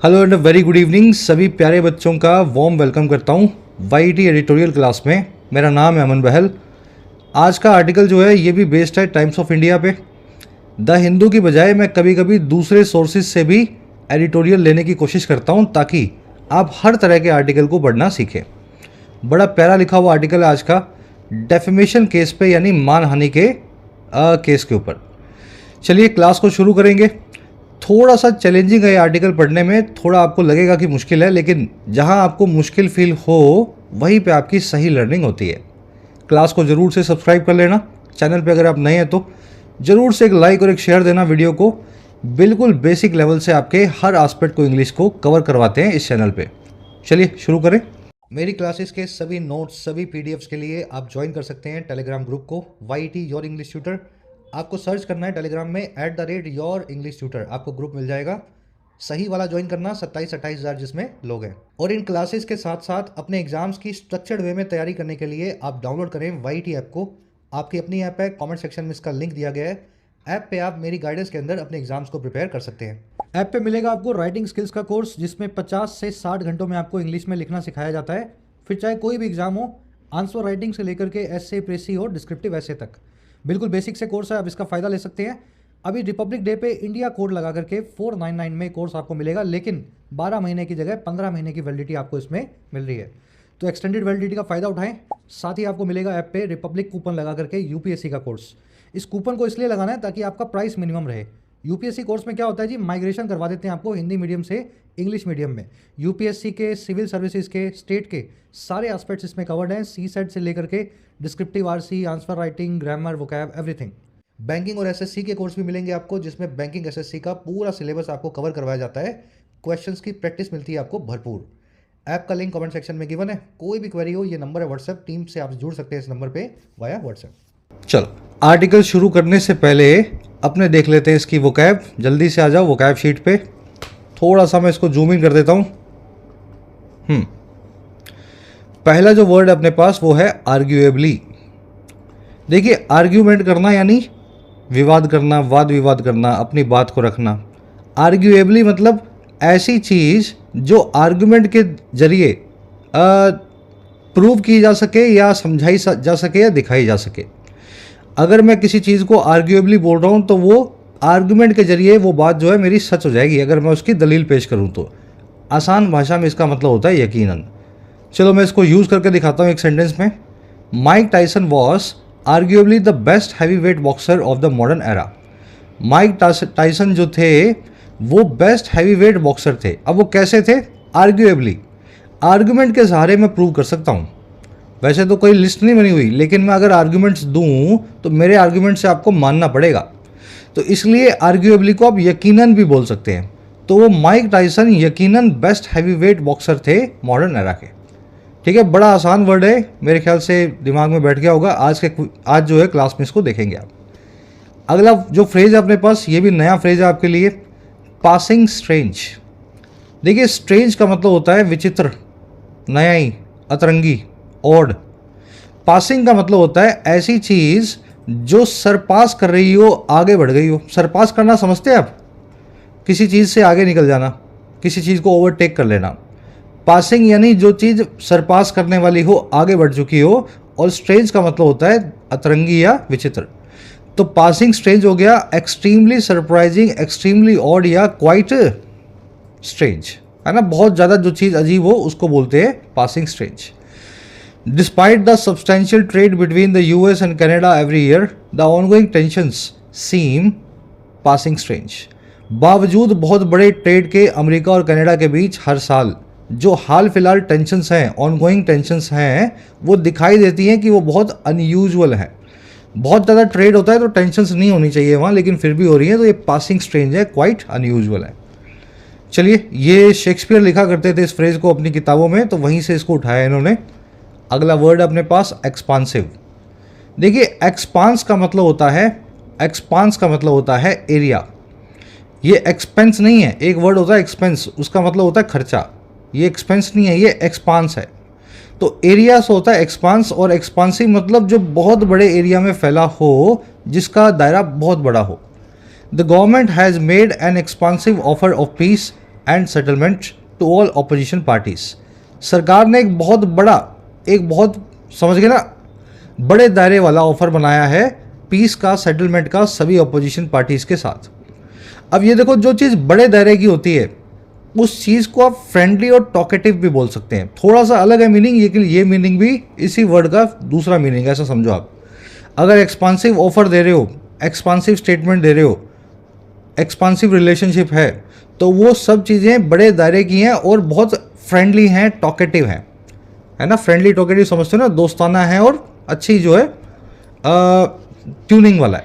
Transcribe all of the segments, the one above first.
Hello and very good evening. सभी प्यारे बच्चों का वार्म वेलकम करता हूँ वाईटी एडिटोरियल क्लास में। मेरा नाम है अमन बहल। आज का आर्टिकल जो है ये भी बेस्ड है टाइम्स ऑफ इंडिया पे। द हिंदू की बजाय मैं कभी कभी दूसरे सोर्सेज से भी एडिटोरियल लेने की कोशिश करता हूँ ताकि आप हर तरह के आर्टिकल को पढ़ना सीखें। बड़ा प्यारा लिखा हुआ आर्टिकल है आज का, डेफेमेशन केस पे यानी मानहानि के केस के ऊपर। चलिए क्लास को शुरू करेंगे। थोड़ा सा चैलेंजिंग है ये आर्टिकल पढ़ने में, थोड़ा आपको लगेगा कि मुश्किल है, लेकिन जहां आपको मुश्किल फील हो वहीं पे आपकी सही लर्निंग होती है। क्लास को ज़रूर से सब्सक्राइब कर लेना। चैनल पे अगर आप नए हैं तो ज़रूर से एक लाइक और एक शेयर देना वीडियो को। बिल्कुल बेसिक लेवल से आपके हर एस्पेक्ट को इंग्लिश को कवर करवाते हैं इस चैनल पे। चलिए शुरू करें। मेरी क्लासेस के सभी नोट्स, सभी पीडीएफ्स के लिए आप ज्वाइन कर सकते हैं टेलीग्राम ग्रुप को, वाईटी योर इंग्लिश ट्यूटर। आपको सर्च करना है टेलीग्राम में @योर इंग्लिश ट्यूटर, आपको ग्रुप मिल जाएगा। सही वाला ज्वाइन करना, 27-28 हज़ार जिसमें लोग हैं। और इन क्लासेस के साथ साथ अपने एग्जाम्स की स्ट्रक्चर्ड वे में तैयारी करने के लिए आप डाउनलोड करें वाईटी ऐप को। आपकी अपनी ऐप है, कमेंट सेक्शन में इसका लिंक दिया गया है। ऐप पे आप मेरी गाइडेंस के अंदर अपने एग्जाम्स को प्रिपेयर कर सकते हैं। ऐप पे मिलेगा आपको राइटिंग स्किल्स का कोर्स, जिसमें 50 से 60 घंटों में आपको इंग्लिश में लिखना सिखाया जाता है। फिर चाहे कोई भी एग्जाम हो, आंसर राइटिंग से लेकर के एसे, प्रेसी और डिस्क्रिप्टिव ऐसे तक, बिल्कुल बेसिक से कोर्स है। आप इसका फ़ायदा ले सकते हैं। अभी रिपब्लिक डे पे इंडिया कोड लगा करके 499 में कोर्स आपको मिलेगा, लेकिन 12 महीने की जगह 15 महीने की वैलिडिटी आपको इसमें मिल रही है। तो एक्सटेंडेड वैलिडिटी का फ़ायदा उठाएं। साथ ही आपको मिलेगा ऐप पे रिपब्लिक कूपन लगा करके यूपीएससी का कोर्स। इस कूपन को इसलिए लगाना है ताकि आपका प्राइस मिनिमम रहे। यूपीएससी कोर्स में क्या होता है जी, माइग्रेशन करवा देते हैं आपको हिंदी मीडियम से इंग्लिश मीडियम में। यूपीएससी के, सिविल सर्विसेज के, स्टेट के सारे एस्पेक्ट्स इसमें कवर्ड हैं, सी सेट से लेकर के descriptive RC, answer writing, grammar, vocab, everything. Banking और एसएससी के कोर्स भी मिलेंगे आपको, जिसमें बैंकिंग एसएससी का पूरा सिलेबस आपको कवर करवाया जाता है। क्वेश्चंस की प्रैक्टिस मिलती है आपको भरपूर। ऐप का लिंक कमेंट सेक्शन में गिवन है। कोई भी क्वेरी हो, ये नंबर है व्हाट्सएप, टीम से आप जुड़ सकते हैं इस नंबर पे वाया व्हाट्सएप। चलो आर्टिकल शुरू करने से पहले अपने देख लेते हैं इसकी वोकैब। जल्दी से आ जाओ वोकैब शीट पे। थोड़ा सा मैं इसको जूम इन कर देता हूँ। पहला जो वर्ड है अपने पास वो है आर्ग्यूएबली। देखिए, आर्ग्यूमेंट करना यानी विवाद करना, वाद विवाद करना, अपनी बात को रखना। आर्ग्यूएबली मतलब ऐसी चीज़ जो आर्ग्यूमेंट के जरिए प्रूव की जा सके या समझाई जा सके या दिखाई जा सके। अगर मैं किसी चीज़ को आर्ग्यूएबली बोल रहा हूँ तो वो आर्ग्यूमेंट के जरिए वो बात जो है मेरी सच हो जाएगी अगर मैं उसकी दलील पेश करूँ तो। आसान भाषा में इसका मतलब होता है यकीनन। चलो मैं इसको यूज़ करके दिखाता हूँ एक सेंटेंस में। Mike Tyson was arguably the best heavy weight boxer of the modern era. Mike Tyson जो थे वो बेस्ट हैवी वेट बॉक्सर थे। अब वो कैसे थे? आर्ग्यूएबली, आर्ग्यूमेंट के सहारे मैं प्रूव कर सकता हूँ। वैसे तो कोई लिस्ट नहीं बनी हुई, लेकिन मैं अगर आर्ग्यूमेंट्स दूँ तो मेरे आर्ग्यूमेंट से आपको मानना पड़ेगा। तो इसलिए आर्ग्यूएबली को आप यकीनन भी बोल सकते हैं। तो वो माइक टायसन यकीनन बेस्ट हैवी वेट बॉक्सर थे मॉडर्न एरा के। ठीक है, बड़ा आसान वर्ड है, मेरे ख्याल से दिमाग में बैठ गया होगा। आज जो है क्लास में इसको देखेंगे आप। अगला जो फ्रेज है अपने पास, ये भी नया फ्रेज है आपके लिए, पासिंग स्ट्रेंज। देखिए, स्ट्रेंज का मतलब होता है विचित्र, नयाई, अतरंगी, ऑड। पासिंग का मतलब होता है ऐसी चीज़ जो सरपास कर रही हो, आगे बढ़ गई हो। सरपास करना समझते हैं आप? किसी चीज़ से आगे निकल जाना, किसी चीज़ को ओवरटेक कर लेना। पासिंग यानी जो चीज़ सरपास करने वाली हो, आगे बढ़ चुकी हो। और स्ट्रेंज का मतलब होता है अतरंगी या विचित्र। तो पासिंग स्ट्रेंज हो गया एक्सट्रीमली सरप्राइजिंग, एक्सट्रीमली ऑड या क्वाइट स्ट्रेंज, है ना। बहुत ज़्यादा जो चीज़ अजीब हो उसको बोलते हैं passing strange. Despite the substantial trade between the US and Canada every year, the ongoing tensions seem passing strange. बावजूद बहुत बड़े ट्रेड के अमेरिका और कनाडा के बीच हर साल जो हाल फिलहाल टेंशन्स हैं, ऑनगोइंग टेंशन्स हैं, वो दिखाई देती हैं कि वो बहुत अनयूजुअल हैं। बहुत ज़्यादा ट्रेड होता है तो टेंशन्स नहीं होनी चाहिए वहाँ, लेकिन फिर भी हो रही है, तो ये पासिंग स्ट्रेंज है, क्वाइट अनयूजुअल है। चलिए, ये शेक्सपियर लिखा करते थे इस फ्रेज को अपनी किताबों में, तो वहीं से इसको उठाया इन्होंने। अगला वर्ड अपने पास एक्सपांसिव। देखिए, एक्सपांस का मतलब होता है एरिया। ये एक्सपेंस नहीं है। एक वर्ड होता है एक्सपेंस, उसका मतलब होता है खर्चा। ये एक्सपेंस नहीं है, ये एक्सपांस है। तो एरिया से होता है एक्सपांस, और एक्सपांसिव मतलब जो बहुत बड़े एरिया में फैला हो, जिसका दायरा बहुत बड़ा हो। The government has made an expansive offer of peace and settlement to all opposition parties. सरकार ने एक बहुत समझ गए ना, बड़े दायरे वाला ऑफर बनाया है पीस का, सेटलमेंट का सभी ऑपोजिशन पार्टीज के साथ। अब ये देखो, जो चीज़ बड़े दायरे की होती है उस चीज़ को आप फ्रेंडली और टॉकेटिव भी बोल सकते हैं। थोड़ा सा अलग है मीनिंग, लेकिन ये मीनिंग भी इसी वर्ड का दूसरा मीनिंग है, ऐसा समझो आप। अगर एक्सपांसिव ऑफर दे रहे हो, एक्सपांसिव स्टेटमेंट दे रहे हो, एक्सपांसिव रिलेशनशिप है, तो वो सब चीज़ें बड़े दायरे की हैं और बहुत फ्रेंडली हैं, टॉकेटिव हैं, है ना। फ्रेंडली टॉकेटिव समझते हो ना, दोस्ताना है और अच्छी जो है ट्यूनिंग वाला है।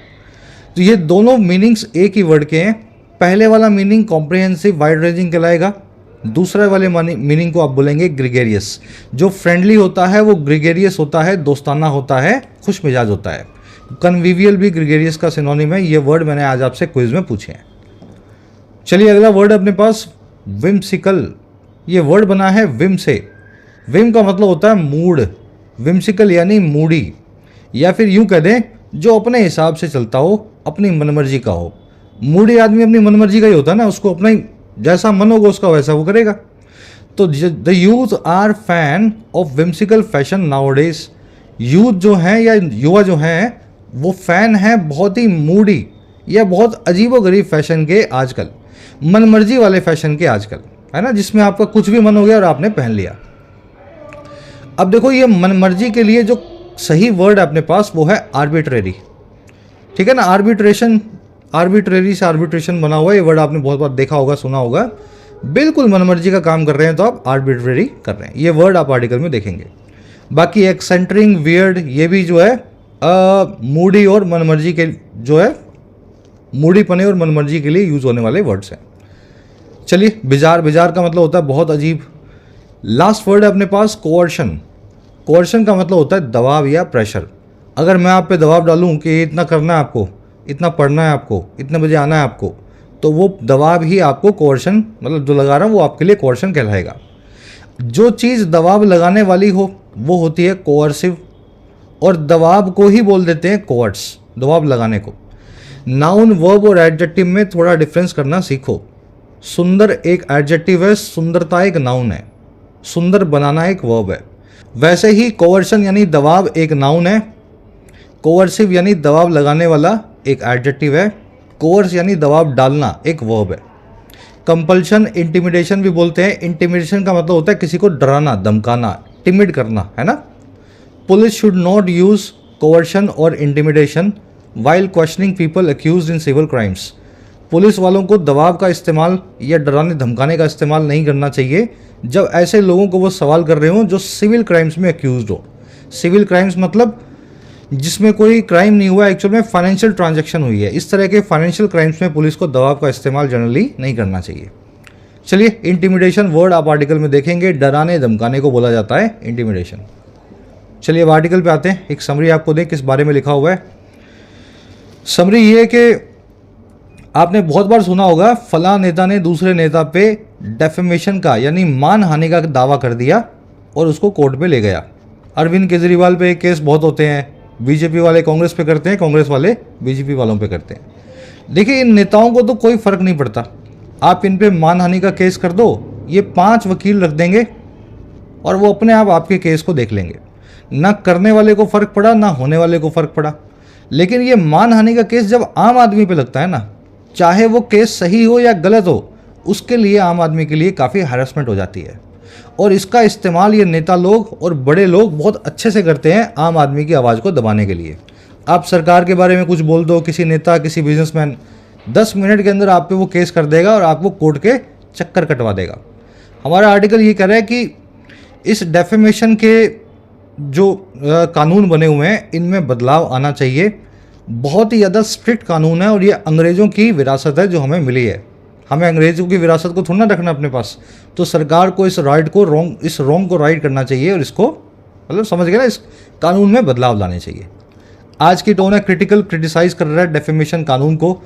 तो ये दोनों मीनिंग्स एक ही वर्ड के हैं। पहले वाला मीनिंग कॉम्प्रिहेंसिव वाइड रेंजिंग कहलाएगा, दूसरे वाले मीनिंग को आप बोलेंगे ग्रेगेरियस। जो फ्रेंडली होता है वो ग्रेगेरियस होता है, दोस्ताना होता है, खुश मिजाज होता है। कन्विवियल भी ग्रेगेरियस का सिनोनिम है। ये वर्ड मैंने आज आपसे क्विज में पूछे हैं। चलिए अगला वर्ड अपने पास विम्सिकल। ये वर्ड बना है विम से। विम का मतलब होता है मूड, विम्सिकल यानी मूडी, या फिर यूं कह दें जो अपने हिसाब से चलता हो, अपनी मनमर्जी का हो। मूडी आदमी अपनी मनमर्जी का ही होता है ना, उसको अपना ही जैसा मन होगा उसका वैसा वो करेगा। तो the youth are fan of whimsical fashion nowadays. Youth जो है या युवा जो हैं वो फैन है बहुत ही मूडी या बहुत अजीबोगरीब फैशन के आजकल, मनमर्जी वाले फैशन के आजकल, है ना, जिसमें आपका कुछ भी मन हो गया और आपने पहन लिया। अब देखो, ये मनमर्जी के लिए जो सही वर्ड है अपने पास वो है आर्बिट्रेरी, ठीक है ना। आर्बिट्रेशन, आर्बिट्रेरी से आर्बिट्रेशन बना हुआ है। ये वर्ड आपने बहुत बार देखा होगा, सुना होगा। बिल्कुल मनमर्जी का काम कर रहे हैं तो आप आर्बिट्रेरी कर रहे हैं। ये वर्ड आप आर्टिकल में देखेंगे। बाकी एक्सेंट्रिंग, वियर्ड, ये भी जो है मूडी और मनमर्जी के जो है मूडी पने और मनमर्जी के लिए यूज होने वाले वर्ड्स हैं। चलिए बिजार, बिजार का मतलब होता है बहुत अजीब। लास्ट वर्ड है अपने पास कोअर्शन। कोअर्शन का मतलब होता है दबाव या प्रेशर। अगर मैं आप पे दबाव डालूं कि इतना करना है आपको, इतना पढ़ना है आपको, इतने बजे आना है आपको, तो वो दबाव ही आपको कोअर्शन, मतलब जो लगा रहा हूँ वो आपके लिए कोअर्शन कहलाएगा। जो चीज़ दबाव लगाने वाली हो वो होती है कोअर्सिव, और दबाव को ही बोल देते हैं कोअर्ट्स, दबाव लगाने को। नाउन, वर्ब और एडजेक्टिव में थोड़ा डिफरेंस करना सीखो। सुंदर एक एडजेक्टिव है, सुंदरता एक नाउन है, सुंदर बनाना एक वर्ब है। वैसे ही कोअर्शन यानी दबाव एक नाउन है, कोअर्सिव यानी दबाव लगाने वाला एक एडजेक्टिव है, कोअर्स यानी दबाव डालना एक वर्ब है। कंपल्शन, इंटिमिडेशन भी बोलते हैं। इंटिमिडेशन का मतलब होता है किसी को डराना, धमकाना, टिमिड करना, है ना। Police should not use coercion और intimidation while questioning people accused in civil crimes. Police वालों को दबाव का इस्तेमाल या डराने धमकाने का इस्तेमाल नहीं करना चाहिए जब ऐसे लोगों को वो सवाल कर रहे हो जो सिविल क्राइम्स में अक्यूज्ड हो। सिविल क्राइम्स मतलब जिसमें कोई क्राइम नहीं हुआ, एक्चुअल में फाइनेंशियल ट्रांजैक्शन हुई है। इस तरह के फाइनेंशियल क्राइम्स में पुलिस को दबाव का इस्तेमाल जनरली नहीं करना चाहिए। चलिए, इंटिमिडेशन वर्ड आप आर्टिकल में देखेंगे, डराने धमकाने को बोला जाता है इंटिमिडेशन। चलिए अब आर्टिकल पे आते हैं। एक समरी आपको दें किस बारे में लिखा हुआ है। समरी ये है कि आपने बहुत बार सुना होगा फला नेता ने दूसरे नेता पे डेफेमेशन का यानी मानहानि का दावा कर दिया और उसको कोर्ट पे ले गया। अरविंद केजरीवाल पे केस बहुत होते हैं, बीजेपी वाले कांग्रेस पे करते हैं, कांग्रेस वाले बीजेपी वालों पे करते हैं। देखिए, इन नेताओं को तो कोई फ़र्क नहीं पड़ता, आप इन पे मानहानि का केस कर दो, ये 5 वकील रख देंगे और वो अपने आप आपके केस को देख लेंगे। ना करने वाले को फ़र्क पड़ा, ना होने वाले को फ़र्क पड़ा। लेकिन ये मानहानि का केस जब आम आदमी पे लगता है ना, चाहे वो केस सही हो या गलत हो, उसके लिए आम आदमी के लिए काफ़ी हैरेसमेंट हो जाती है। और इसका इस्तेमाल ये नेता लोग और बड़े लोग बहुत अच्छे से करते हैं आम आदमी की आवाज़ को दबाने के लिए। आप सरकार के बारे में कुछ बोल दो, किसी नेता, किसी बिजनेसमैन, 10 मिनट के अंदर आप पे वो केस कर देगा और आपको कोर्ट के चक्कर कटवा देगा। हमारा आर्टिकल ये कह रहा है कि इस डेफेमेशन के जो कानून बने हुए हैं इनमें बदलाव आना चाहिए। बहुत ही ज़्यादा स्ट्रिक्ट कानून है और ये अंग्रेज़ों की विरासत है जो हमें मिली है। हमें अंग्रेज़ों की विरासत को थोड़ा ना रखना अपने पास। तो सरकार को इस रॉन्ग को राइट करना चाहिए और इसको मतलब समझ गए ना, इस कानून में बदलाव लाने चाहिए। आज की टोन है क्रिटिकल, क्रिटिसाइज़ कर रहा है डेफेमेशन कानून को,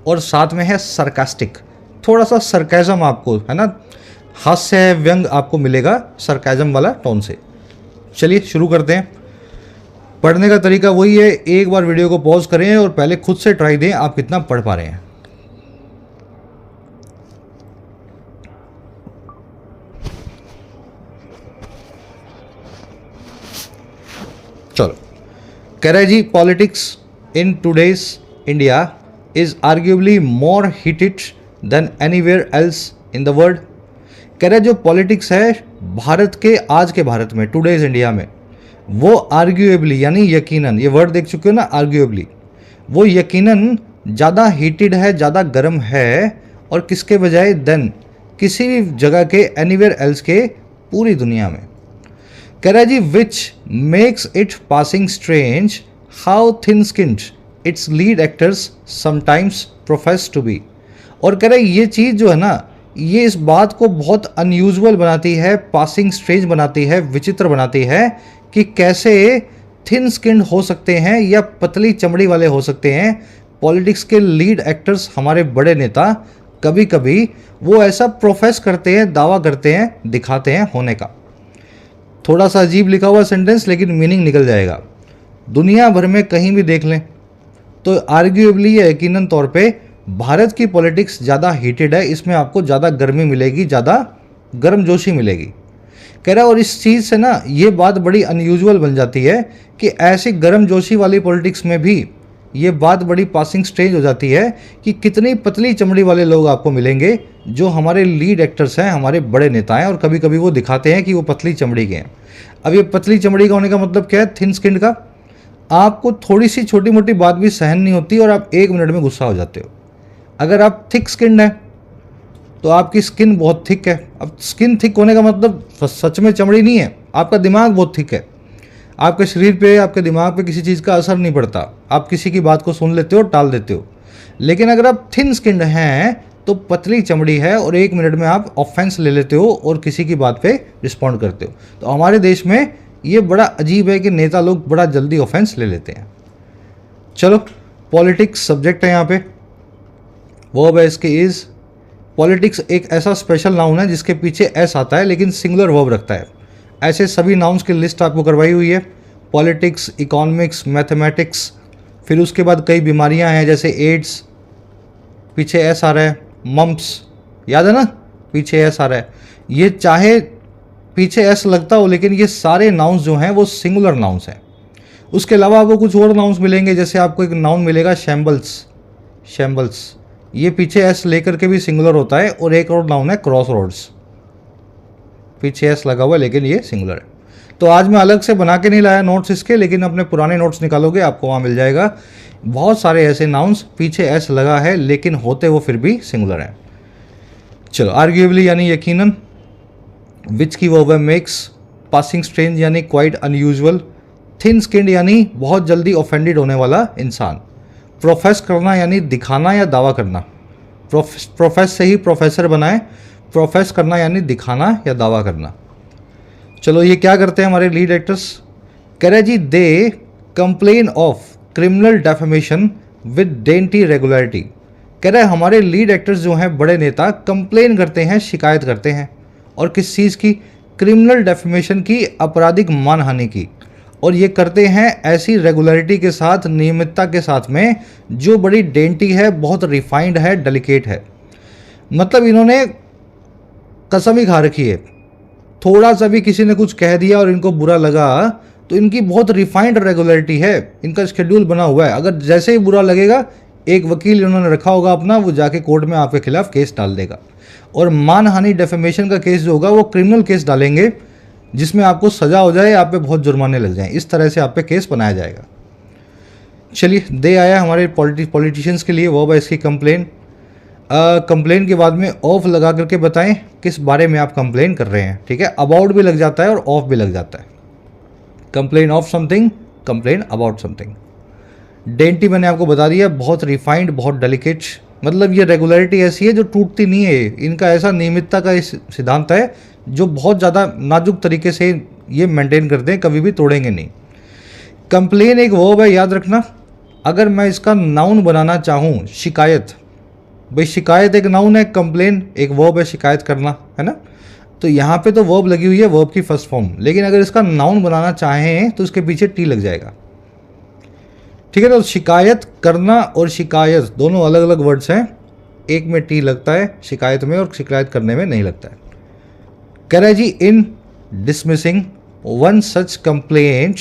और साथ में है सरकास्टिक, थोड़ा सा सरकाज़म आपको, है ना, हास्य व्यंग आपको मिलेगा सरकाज़म वाला टोन से। चलिए शुरू करते हैं। पढ़ने का तरीका वही है, एक बार वीडियो को पॉज करें और पहले खुद से ट्राई दें आप कितना पढ़ पा रहे हैं। चलो, कह रहे जी politics in today's India is arguably more heated than anywhere else in the world. कह रहे जो पॉलिटिक्स है भारत के, आज के भारत में, टूडेज इंडिया में, वो आर्ग्यूएबली यानी यकीनन, ये वर्ड देख चुके हो ना, आर्ग्यूएबली, वो यकीनन ज़्यादा हीटेड है, ज़्यादा गर्म है, और किसके बजाय, देन, किसी भी जगह के, एनीवेयर एल्स के, पूरी दुनिया में। कह रहा है जी which makes it passing strange how thin skinned its lead actors sometimes profess to be. और कह रहे ये चीज़ जो है ना, ये इस बात को बहुत अनयूजुअल बनाती है, पासिंग स्ट्रेंज बनाती है, विचित्र बनाती है कि कैसे थिन स्किन्ड हो सकते हैं या पतली चमड़ी वाले हो सकते हैं पॉलिटिक्स के लीड एक्टर्स, हमारे बड़े नेता। कभी कभी वो ऐसा प्रोफेस करते हैं, दावा करते हैं, दिखाते हैं होने का। थोड़ा सा अजीब लिखा हुआ सेंटेंस, लेकिन मीनिंग निकल जाएगा। दुनिया भर में कहीं भी देख लें तो आर्ग्यूएबली या यकीनन तौर पे भारत की पॉलिटिक्स ज़्यादा हीटेड है, इसमें आपको ज़्यादा गर्मी मिलेगी, ज़्यादा गर्मजोशी मिलेगी। कह रहा है और इस चीज़ से ना ये बात बड़ी अनयूजुअल बन जाती है कि ऐसी गर्मजोशी वाली पॉलिटिक्स में भी ये बात बड़ी पासिंग स्टेज हो जाती है कि कितनी पतली चमड़ी वाले लोग आपको मिलेंगे जो हमारे लीड एक्टर्स हैं, हमारे बड़े नेता हैं, और कभी कभी वो दिखाते हैं कि वो पतली चमड़ी के हैं। अब ये पतली चमड़ी का होने का मतलब क्या है, थिन स्किन का। आपको थोड़ी सी छोटी मोटी बात भी सहन नहीं होती और आप 1 मिनट में गुस्सा हो जाते हो। अगर आप थिक स्किन हैं तो आपकी स्किन बहुत थिक है। अब स्किन थिक होने का मतलब सच में चमड़ी नहीं है, आपका दिमाग बहुत थिक है। आपके शरीर पे, आपके दिमाग पे किसी चीज़ का असर नहीं पड़ता, आप किसी की बात को सुन लेते हो, टाल देते हो। लेकिन अगर आप थिन स्किन्ड हैं तो पतली चमड़ी है और 1 मिनट में आप ऑफेंस ले लेते हो और किसी की बात पे रिस्पॉन्ड करते हो। तो हमारे देश में ये बड़ा अजीब है कि नेता लोग बड़ा जल्दी ऑफेंस ले लेते हैं। चलो, पॉलिटिक्स सब्जेक्ट है यहाँ पे, वर्ब है इसके इज। पॉलिटिक्स एक ऐसा स्पेशल नाउन है जिसके पीछे एस आता है लेकिन सिंगुलर वर्ब रखता है। ऐसे सभी नाउन्स की लिस्ट आपको करवाई हुई है, पॉलिटिक्स, इकोनॉमिक्स, मैथमेटिक्स। फिर उसके बाद कई बीमारियां हैं जैसे एड्स, पीछे एस आ रहा है, मम्प्स, याद है ना, पीछे एस आ रहा है। ये चाहे पीछे एस लगता हो लेकिन ये सारे नाउन्स जो हैं वो सिंगुलर नाउन्स हैं। उसके अलावा आपको कुछ और नाउन्स मिलेंगे, जैसे आपको एक नाउन मिलेगा शैम्बल्स, शैम्बल्स, ये पीछे एस लेकर के भी सिंगुलर होता है। और एक और नाउन है क्रॉस रोड्स, पीछे एस लगा हुआ है लेकिन ये सिंगुलर है। तो आज मैं अलग से बना के नहीं लाया नोट्स इसके, लेकिन अपने पुराने नोट्स निकालोगे आपको वहाँ मिल जाएगा बहुत सारे ऐसे नाउन्स पीछे एस लगा है लेकिन होते वो फिर भी सिंगुलर हैं। चलो, आर्ग्यूएबली यानी यकीनन, विच की वर्ब है मेक्स, पासिंग स्ट्रेंज यानी क्वाइट अनयूजुअल, थिन स्किन्ड यानी बहुत जल्दी ऑफेंडेड होने वाला इंसान, प्रोफेस करना यानी दिखाना या दावा करना, प्रोफेस से ही प्रोफेसर बनाए, प्रोफेस करना यानी दिखाना या दावा करना। चलो, ये क्या करते हैं हमारे लीड एक्टर्स, कह रहे जी they complain of criminal defamation with dainty regularity. कह रहे हमारे लीड एक्टर्स जो हैं, बड़े नेता, कंप्लेन करते हैं, शिकायत करते हैं, और किस चीज़ की, क्रिमिनल डेफेमेशन की, आपराधिक मानहानि की। और ये करते हैं ऐसी रेगुलरिटी के साथ, नियमितता के साथ में, जो बड़ी डेंटी है, बहुत रिफाइंड है, डेलिकेट है। मतलब इन्होंने कसम ही खा रखी है, थोड़ा सा भी किसी ने कुछ कह दिया और इनको बुरा लगा तो इनकी बहुत रिफाइंड रेगुलरिटी है, इनका शेड्यूल बना हुआ है। अगर जैसे ही बुरा लगेगा, एक वकील इन्होंने रखा होगा अपना, वो जाके कोर्ट में आपके खिलाफ केस डाल देगा। और मानहानि डेफेमेशन का केस जो होगा वो क्रिमिनल केस डालेंगे जिसमें आपको सजा हो जाए, आप पे बहुत जुर्माने लग जाएं, इस तरह से आप पे केस बनाया जाएगा। चलिए, दे आया हमारे पॉलिटिशियंस के लिए, वर्ब है इसकी कंप्लेन। कंप्लेन के बाद में ऑफ लगा करके बताएं किस बारे में आप कंप्लेन कर रहे हैं। ठीक है, अबाउट भी लग जाता है और ऑफ भी लग जाता है। Complain of something, complain about something. Dainty मैंने आपको बता दिया, बहुत रिफाइंड, बहुत डेलिकेट। मतलब ये रेगुलरिटी ऐसी है जो टूटती नहीं है, इनका ऐसा नियमितता का सिद्धांत है जो बहुत ज़्यादा नाजुक तरीके से ये मेंटेन करते हैं, कभी भी तोड़ेंगे नहीं। कंप्लेन एक वर्ब है, याद रखना। अगर मैं इसका नाउन बनाना चाहूँ, शिकायत, भाई शिकायत एक नाउन है, कंप्लेन एक वर्ब है, शिकायत करना, है ना। तो यहाँ पे तो वर्ब लगी हुई है, वर्ब की फर्स्ट फॉर्म, लेकिन अगर इसका नाउन बनाना चाहें तो इसके पीछे टी लग जाएगा। ठीक है, तो शिकायत करना और शिकायत दोनों अलग अलग वर्ड्स हैं, एक में टी लगता है शिकायत में और शिकायत करने में नहीं लगता है। कह रहा है जी in dismissing one such complaint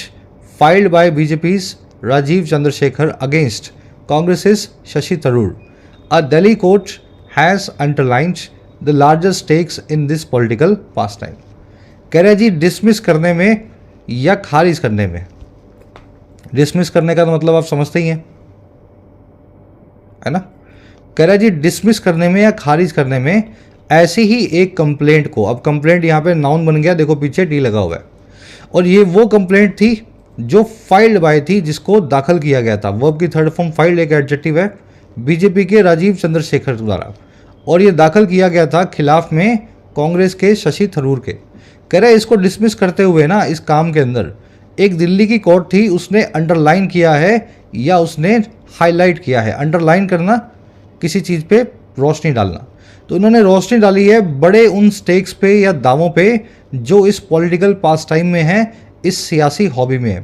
filed by BJP's Rajiv Chandrasekhar against Congress's Shashi Tharoor. A Delhi court has underlined the larger stakes in this political pastime. कह रहे जी डिसमिस करने में या खारिज करने में, डिसमिस करने का तो मतलब आप समझते ही हैं, है ना। कह रहा है जी डिसमिस करने में या खारिज करने में ऐसी ही एक कंप्लेंट को, अब कंप्लेंट यहाँ पे नाउन बन गया, देखो पीछे टी लगा हुआ है, और ये वो कंप्लेंट थी जो फाइल्ड बाय थी, जिसको दाखिल किया गया था। वर्ब की थर्ड फॉर्म फाइल्ड एक एडजेक्टिव है, बीजेपी के राजीव चंद्रशेखर द्वारा, और ये दाखिल किया गया था खिलाफ में कांग्रेस के शशि थरूर के। कह रहे इसको डिसमिस करते हुए ना, इस काम के अंदर एक दिल्ली की कोर्ट थी, उसने अंडरलाइन किया है या उसने हाईलाइट किया है। अंडरलाइन करना किसी चीज़ पे रोशनी डालना, तो उन्होंने रोशनी डाली है बड़े उन स्टेक्स पे या दावों पे जो इस पॉलिटिकल पास टाइम में है, इस सियासी हॉबी में है।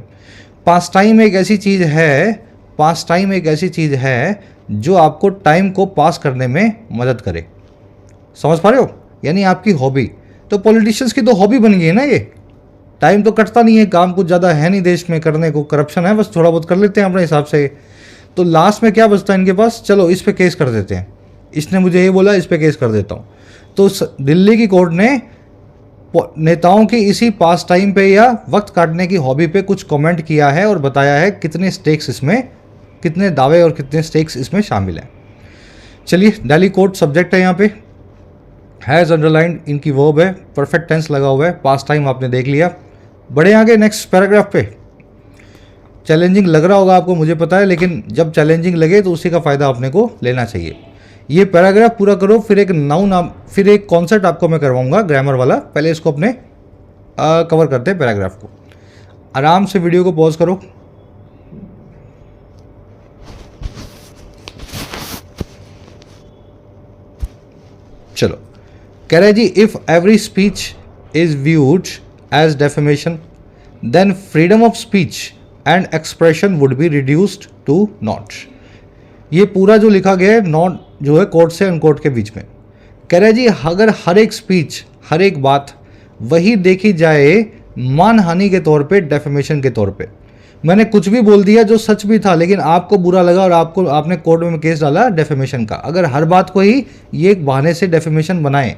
पास टाइम एक ऐसी चीज़ है, पास टाइम एक ऐसी चीज़ है जो आपको टाइम को पास करने में मदद करे। समझ पा रहे हो, यानी आपकी हॉबी। तो पॉलिटिशियंस की तो हॉबी बन गई है ना ये। टाइम तो कटता नहीं है, काम कुछ ज़्यादा है नहीं देश में करने को, करप्शन है, बस थोड़ा बहुत कर लेते हैं अपने हिसाब से। तो लास्ट में क्या बचता है इनके पास, चलो इस पे केस कर देते हैं, इसने मुझे ये बोला, इस पे केस कर देता हूँ। तो दिल्ली की कोर्ट ने नेताओं की इसी पास टाइम पे या वक्त काटने की हॉबी पे कुछ कमेंट किया है और बताया है कितने स्टेक्स इसमें, कितने दावे और कितने स्टेक्स इसमें शामिल हैं। चलिए, दिल्ली कोर्ट सब्जेक्ट है यहाँ पे, हैज़ अंडरलाइंड इनकी वर्ब है, परफेक्ट टेंस लगा हुआ है, पास टाइम आपने देख लिया। बढ़े आगे नेक्स्ट पैराग्राफ पे। चैलेंजिंग लग रहा होगा आपको, मुझे पता है, लेकिन जब चैलेंजिंग लगे तो उसी का फ़ायदा अपने को लेना चाहिए। ये पैराग्राफ पूरा करो, फिर एक नाउन, फिर एक कॉन्सेप्ट आपको मैं करवाऊंगा ग्रामर वाला। पहले इसको अपने कवर करते हैं पैराग्राफ को। आराम से वीडियो को पॉज करो। चलो, कह रहे जी if every speech is viewed as defamation then freedom of speech and expression would be reduced to naught. ये पूरा जो लिखा गया है नॉट जो है कोर्ट से अनकोर्ट के बीच में। कह रहे जी अगर हर एक स्पीच, हर एक बात वही देखी जाए मानहानि के तौर पे, डेफेमेशन के तौर पे, मैंने कुछ भी बोल दिया जो सच भी था लेकिन आपको बुरा लगा और आपने कोर्ट में केस डाला डेफेमेशन का, अगर हर बात को ही ये एक बहाने से डेफेमेशन बनाए,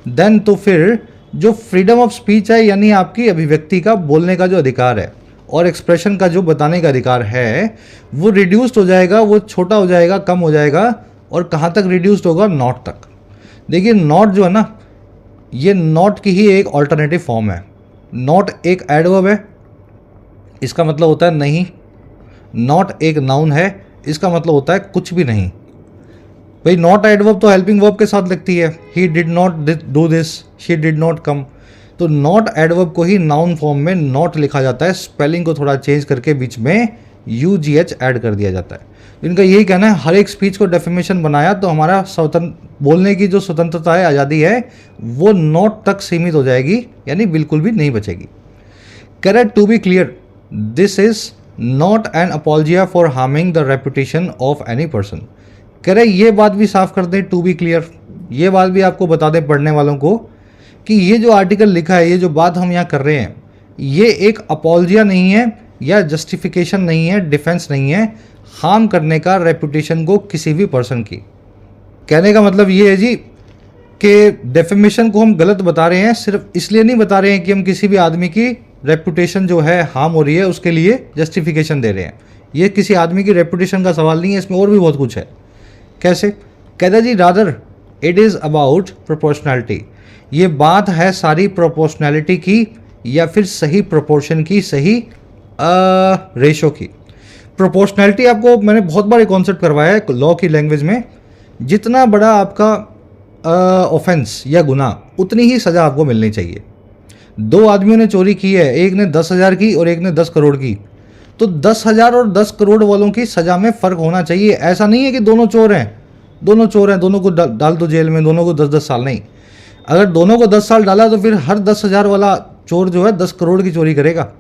देन तो फिर जो फ्रीडम ऑफ स्पीच है, यानी आपकी अभिव्यक्ति का, बोलने का जो अधिकार है और एक्सप्रेशन का जो बताने का अधिकार है, वो रिड्यूस्ड हो जाएगा, वो छोटा हो जाएगा, कम हो जाएगा। और कहाँ तक रिड्यूस्ड होगा, नॉट तक। देखिए नॉट जो है ना, ये नॉट की ही एक ऑल्टरनेटिव फॉर्म है। नॉट एक एडवर्ब है, इसका मतलब होता है नहीं। नॉट एक नाउन है, इसका मतलब होता है कुछ भी नहीं। भाई नॉट एडवर्ब तो हेल्पिंग वर्ब के साथ लगती है, he did not do this, she did not come. तो नॉट एडवर्ब को ही नाउन फॉर्म में नॉट लिखा जाता है, स्पेलिंग को थोड़ा चेंज करके बीच में UGH ऐड कर दिया जाता है। इनका यही कहना है, हर एक स्पीच को डेफेमेशन बनाया तो हमारा बोलने की जो स्वतंत्रता है, आज़ादी है, वो नॉट तक सीमित हो जाएगी, यानी बिल्कुल भी नहीं बचेगी। Correct, to be clear, this is not an apologia for harming the reputation of any person. कह रहे ये बात भी साफ कर दें, टू बी क्लियर, ये बात भी आपको बता दें पढ़ने वालों को कि ये जो आर्टिकल लिखा है, ये जो बात हम यहाँ कर रहे हैं, ये एक अपॉलजिया नहीं है या जस्टिफिकेशन नहीं है, डिफेंस नहीं है हार्म करने का रेपुटेशन को किसी भी पर्सन की। कहने का मतलब ये है जी कि डेफेमेशन को हम गलत बता रहे हैं, सिर्फ इसलिए नहीं बता रहे हैं कि हम किसी भी आदमी की रेपुटेशन जो है हार्म हो रही है उसके लिए जस्टिफिकेशन दे रहे हैं। ये किसी आदमी की रेपुटेशन का सवाल नहीं है, इसमें और भी बहुत कुछ है। कैसे? कहता जी rather it is about proportionality. ये बात है सारी प्रोपोर्शनैलिटी की या फिर सही प्रोपोर्शन की, सही रेशो की। प्रोपोर्शनैलिटी आपको मैंने बहुत बार कॉन्सेप्ट करवाया है लॉ की लैंग्वेज में। जितना बड़ा आपका ऑफेंस या गुनाह, उतनी ही सज़ा आपको मिलनी चाहिए। दो आदमियों ने चोरी की है, एक ने 10,000 की और एक ने 10 करोड़ की, तो 10,000 और 10 करोड़ वालों की सज़ा में फ़र्क होना चाहिए। ऐसा नहीं है कि दोनों चोर हैं, दोनों को डाल दो जेल में, दोनों को 10-10 साल नहीं। अगर दोनों को 10 साल डाला तो फिर हर 10,000 वाला चोर जो है 10 करोड़ की चोरी करेगा।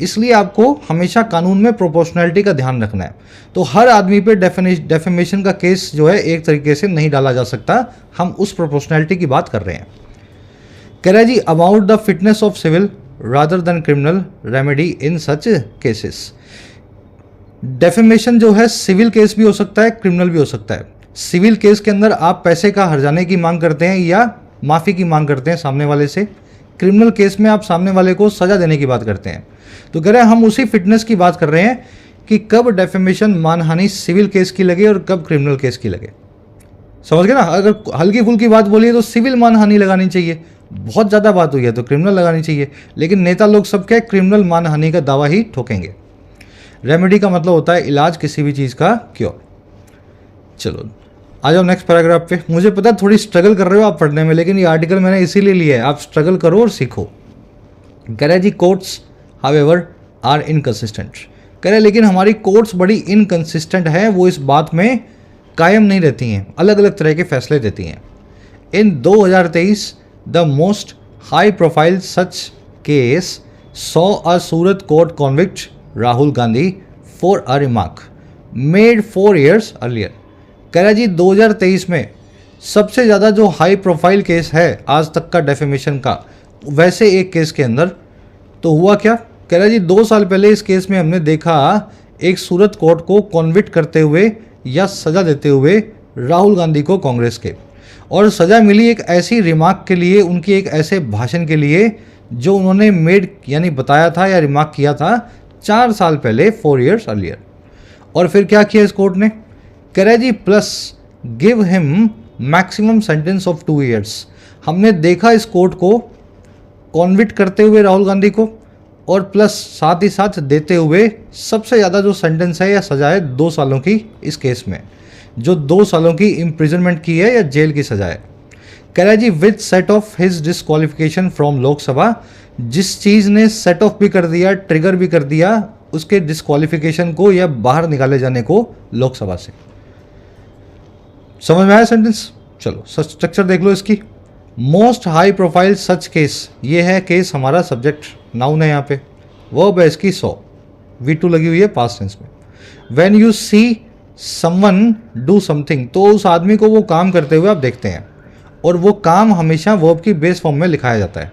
इसलिए आपको हमेशा कानून में प्रोपोर्शनैलिटी का ध्यान रखना है। तो हर आदमी पे डेफेमेशन का केस जो है एक तरीके से नहीं डाला जा सकता। हम उस प्रोपोर्शनैलिटी की बात कर रहे हैं। कह रहा है जी about the fitness of civil rather than criminal remedy in such cases. Defamation जो है सिविल केस भी हो सकता है, क्रिमिनल भी हो सकता है। सिविल केस के अंदर आप पैसे का हर्जाने की मांग करते हैं या माफ़ी की मांग करते हैं सामने वाले से। क्रिमिनल केस में आप सामने वाले को सज़ा देने की बात करते हैं। तो कह रहे हैं हम उसी फिटनेस की बात कर रहे हैं कि कब डेफेमेशन मानहानि सिविल केस की लगे और कब क्रिमिनल केस की लगे। समझ गए ना? अगर हल्की फुल्की बात बोलिए तो सिविल मानहानि लगानी चाहिए, बहुत ज़्यादा बात हुई है तो क्रिमिनल लगानी चाहिए, लेकिन नेता लोग सब क्या क्रिमिनल मानहानि का दावा ही ठोकेंगे। रेमेडी का मतलब होता है इलाज, किसी भी चीज़ का क्योर। चलो आ जाओ नेक्स्ट पैराग्राफ पे। मुझे पता है थोड़ी स्ट्रगल कर रहे हो आप पढ़ने में, लेकिन ये आर्टिकल मैंने इसीलिए लिया है, आप स्ट्रगल करो और सीखो। कह रहे जी कोर्ट्स हाउएवर आर इनकंसिस्टेंट। कह रहे लेकिन हमारी कोर्ट्स बड़ी इनकंसिस्टेंट है, वो इस बात में कायम नहीं रहती हैं, अलग अलग तरह के फैसले देती हैं। इन 2023 the most high profile such case saw a Surat court convict Rahul Gandhi for a remark made 4 years earlier. कह रहा जी 2023 में सबसे ज़्यादा जो हाई प्रोफाइल केस है आज तक का डेफेमेशन का, वैसे एक केस के अंदर तो हुआ क्या। कह रहा जी 2 साल पहले इस केस में हमने देखा एक सूरत कोर्ट को कॉन्विक्ट करते हुए या सज़ा देते हुए राहुल गांधी को कांग्रेस के, और सज़ा मिली एक ऐसी रिमार्क के लिए, उनकी एक ऐसे भाषण के लिए जो उन्होंने मेड यानी बताया था या रिमार्क किया था 4 साल पहले 4 years अर्लियर। और फिर क्या किया इस कोर्ट ने। कह रहा जी plus give him maximum sentence of 2 years। हमने देखा इस कोर्ट को कॉन्विक्ट करते हुए राहुल गांधी को, और प्लस साथ ही साथ देते हुए सबसे ज़्यादा जो सेंटेंस है या सज़ा है 2 सालों की इस केस में, जो 2 सालों की इम्प्रिजनमेंट की है या जेल की सज़ा है। कह रहा है जी with set off his disqualification from Lok Sabha, जिस चीज़ ने सेट ऑफ भी कर दिया, ट्रिगर भी कर दिया उसके डिस्क्वालिफिकेशन को या बाहर निकाले जाने को लोकसभा से। समझ में आया सेंटेंस? चलो स्ट्रक्चर देख लो इसकी। Most high profile such case, ये है केस, हमारा सब्जेक्ट नाउन है यहाँ पे, वर्ब है इसकी सॉ, V2 लगी हुई है पास्ट टेंस में। When you see someone do something, तो उस आदमी को वो काम करते हुए आप देखते हैं, और वो काम हमेशा वर्ब की बेस फॉर्म में लिखाया जाता है।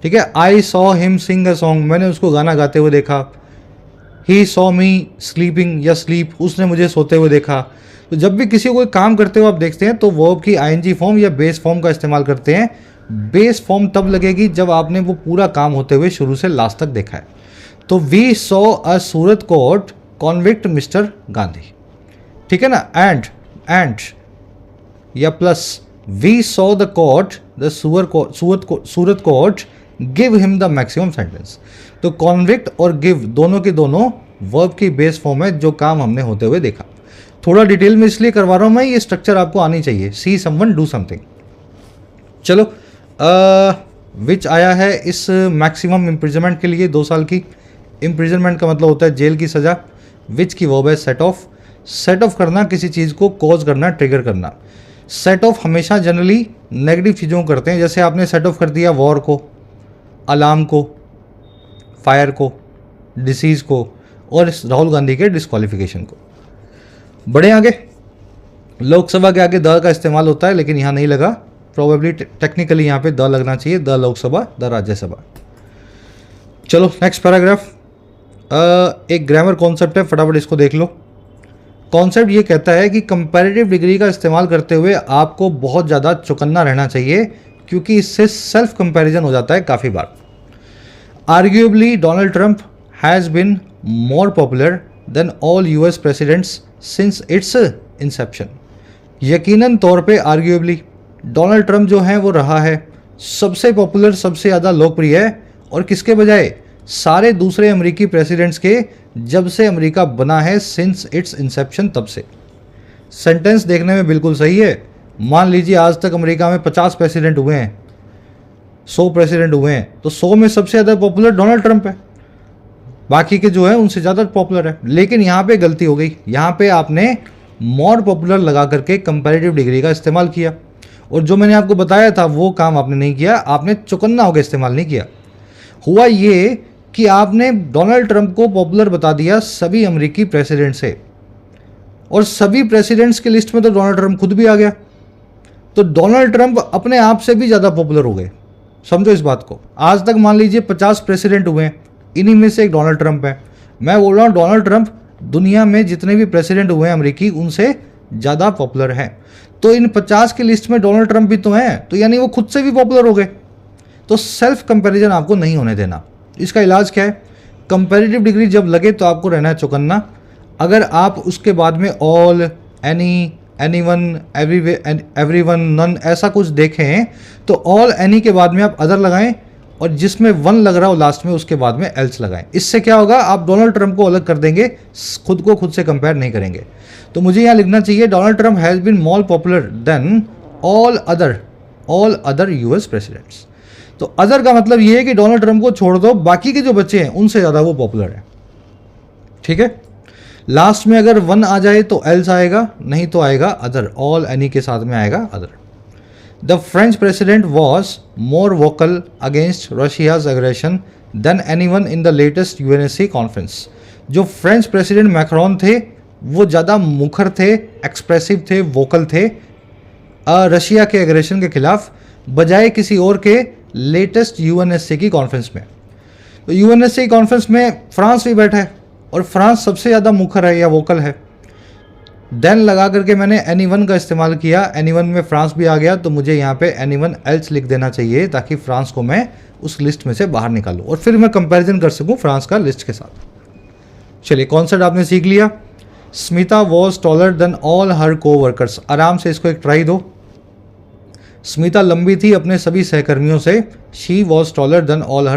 ठीक है, I saw him Singh a song, मैंने उसको गाना गाते हुए देखा। ही सॉ मी स्लीपिंग या स्लीप, उसने मुझे सोते हुए देखा। तो जब भी किसी को कोई काम करते हुए आप देखते हैं तो वर्ब की आईएनजी फॉर्म या बेस फॉर्म का इस्तेमाल करते हैं। बेस फॉर्म तब लगेगी जब आपने वो पूरा काम होते हुए शुरू से लास्ट तक देखा है। तो we saw a Surat court convict mister Gandhi, ठीक है ना, एंड या plus we saw the court the Surat court give him the maximum sentence. तो कॉन्विक्ट और गिव दोनों के दोनों वर्ब की बेस फॉर्म है, जो काम हमने होते हुए देखा। थोड़ा डिटेल में इसलिए करवा रहा हूँ मैं, ये स्ट्रक्चर आपको आनी चाहिए। See someone do something. चलो विच आया है इस मैक्सिमम इम्प्रिजनमेंट के लिए 2 साल की। इम्प्रिजनमेंट का मतलब होता है जेल की सज़ा। विच की वर्ब है सेट ऑफ। सेट ऑफ करना, किसी चीज़ को कॉज करना, ट्रिगर करना। सेट ऑफ हमेशा जनरली नेगेटिव चीज़ों को करते हैं, जैसे आपने सेट ऑफ कर दिया वॉर को, अलार्म को, फायर को, डिसीज़ को, और राहुल गांधी के डिस्क्वालिफिकेशन को। बड़े आगे लोकसभा के आगे द का इस्तेमाल होता है, लेकिन यहाँ नहीं लगा। प्रोबेबली टेक्निकली यहाँ पे द लगना चाहिए, द लोकसभा, द राज्यसभा। चलो नेक्स्ट पैराग्राफ। एक ग्रामर कॉन्सेप्ट है, फटाफट इसको देख लो। कॉन्सेप्ट ये कहता है कि कंपैरेटिव डिग्री का इस्तेमाल करते हुए आपको बहुत ज़्यादा चौकन्ना रहना चाहिए, क्योंकि इससे सेल्फ कंपैरिजन हो जाता है काफ़ी बार। Arguably Donald Trump has been more popular than all US presidents since its inception. यकीनन तौर पे आर्ग्यूएबली डोनाल्ड ट्रंप जो है वो रहा है सबसे पॉपुलर, सबसे ज़्यादा लोकप्रिय है, और किसके बजाय सारे दूसरे अमेरिकी प्रेसिडेंट्स के, जब से अमेरिका बना है, सिंस इट्स इंसेप्शन, तब से। सेंटेंस देखने में बिल्कुल सही है। मान लीजिए आज तक अमेरिका में 50 प्रेसिडेंट हुए हैं, 100 प्रेसिडेंट हुए हैं, तो 100 में सबसे ज़्यादा पॉपुलर डोनाल्ड ट्रंप है, बाकी के जो है उनसे ज़्यादा पॉपुलर है। लेकिन यहाँ पे गलती हो गई, यहाँ पे आपने मोर पॉपुलर लगा करके कंपैरेटिव डिग्री का इस्तेमाल किया, और जो मैंने आपको बताया था वो काम आपने नहीं किया, आपने चौकन्ना होकर इस्तेमाल नहीं किया। हुआ ये कि आपने डोनाल्ड ट्रंप को पॉपुलर बता दिया सभी अमेरिकी प्रेसिडेंट से, और सभी प्रेसिडेंट्स की लिस्ट में तो डोनाल्ड ट्रंप खुद भी आ गया, तो डोनाल्ड ट्रंप अपने आप से भी ज़्यादा पॉपुलर हो गए। समझो इस बात को। आज तक मान लीजिए 50 प्रेसिडेंट हुए हैं, इन्हीं में से एक डोनाल्ड ट्रंप है। मैं बोल रहा हूँ डोनाल्ड ट्रंप दुनिया में जितने भी प्रेसिडेंट हुए हैं अमेरिकी, उनसे ज़्यादा पॉपुलर हैं। तो इन 50 की लिस्ट में डोनाल्ड ट्रंप भी तो हैं, तो यानी वो खुद से भी पॉपुलर हो गए। तो सेल्फ कंपैरिजन आपको नहीं होने देना। इसका इलाज क्या है? कंपैरेटिव डिग्री जब लगे तो आपको रहना है चौकन्ना। अगर आप उसके बाद में all, any, anyone, everyone, none ऐसा कुछ देखें तो ऑल, एनी के बाद में आप अदर लगाएं और जिसमें वन लग रहा हो लास्ट में उसके बाद में एल्स लगाएं। इससे क्या होगा? आप डोनाल्ड ट्रंप को अलग कर देंगे, खुद को खुद से कंपेयर नहीं करेंगे। तो मुझे यहाँ लिखना चाहिए Donald Trump has been more popular than all other US presidents. तो अदर का मतलब ये है कि डोनाल्ड ट्रंप को छोड़ दो, बाकी के जो बच्चे हैं उनसे ज़्यादा वो पॉपुलर है। ठीक है, लास्ट में अगर वन आ जाए तो एल्स आएगा, नहीं तो आएगा अदर, ऑल, एनी के साथ में आएगा other. The French president was more vocal against Russia's aggression than anyone in the latest UNSC conference. जो फ्रेंच प्रेसिडेंट मैक्रोन थे वो ज़्यादा मुखर थे, एक्सप्रेसिव थे, वोकल थे रशिया के एग्रेशन के खिलाफ, बजाय किसी और के लेटेस्ट यूएनएससी की कॉन्फ्रेंस में। तो यूएनएससी कॉन्फ्रेंस में फ्रांस भी बैठा है और फ्रांस सबसे ज़्यादा मुखर है या वोकल है। देन लगा करके मैंने एनीवन का इस्तेमाल किया, एनीवन में फ्रांस भी आ गया, तो मुझे यहाँ पे एनीवन एल्स लिख देना चाहिए ताकि फ्रांस को मैं उस लिस्ट में से बाहर निकालूँ और फिर मैं कंपैरिजन कर सकूँ फ्रांस का लिस्ट के साथ। चलिए, कॉन्सेप्ट आपने सीख लिया। Smita was taller than all her coworkers. आराम से इसको एक ट्राई दो। स्मिता लंबी थी अपने सभी सहकर्मियों से। She was taller than all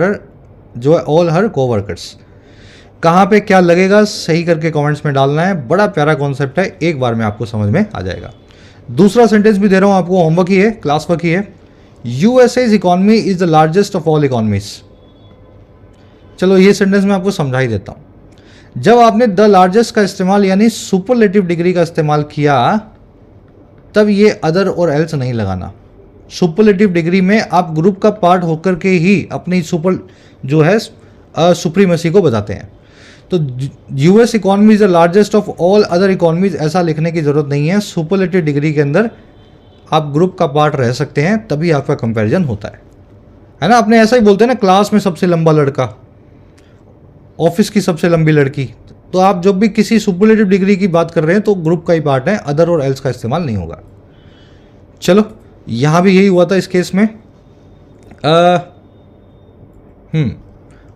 her coworkers. कहाँ पे क्या लगेगा सही करके कमेंट्स में डालना है। बड़ा प्यारा कॉन्सेप्ट है, एक बार में आपको समझ में आ जाएगा। दूसरा सेंटेंस भी दे रहा हूँ आपको, होमवर्क ही है, क्लास वर्क ही है। USA's economy is the largest of all economies. चलो ये सेंटेंस मैं आपको समझा ही देता हूँ। जब आपने द लार्जेस्ट का इस्तेमाल यानी सुपरलेटिव डिग्री का इस्तेमाल किया, तब ये अदर और एल्स नहीं लगाना। सुपरलेटिव डिग्री में आप ग्रुप का पार्ट होकर के ही अपनी सुप्रीमेसी को बताते हैं। तो US economy is the largest of all other economies ऐसा लिखने की जरूरत नहीं है। सुपरलेटिव डिग्री के अंदर आप ग्रुप का पार्ट रह सकते हैं, तभी आपका कंपैरिजन होता है ना। अपने ऐसा ही बोलते हैं ना, क्लास में सबसे लंबा लड़का, ऑफिस की सबसे लंबी लड़की। तो आप जब भी किसी सुपरलेटिव डिग्री की बात कर रहे हैं तो ग्रुप का ही पार्ट है, अदर और एल्स का इस्तेमाल नहीं होगा। चलो, यहाँ भी यही हुआ था इस केस में।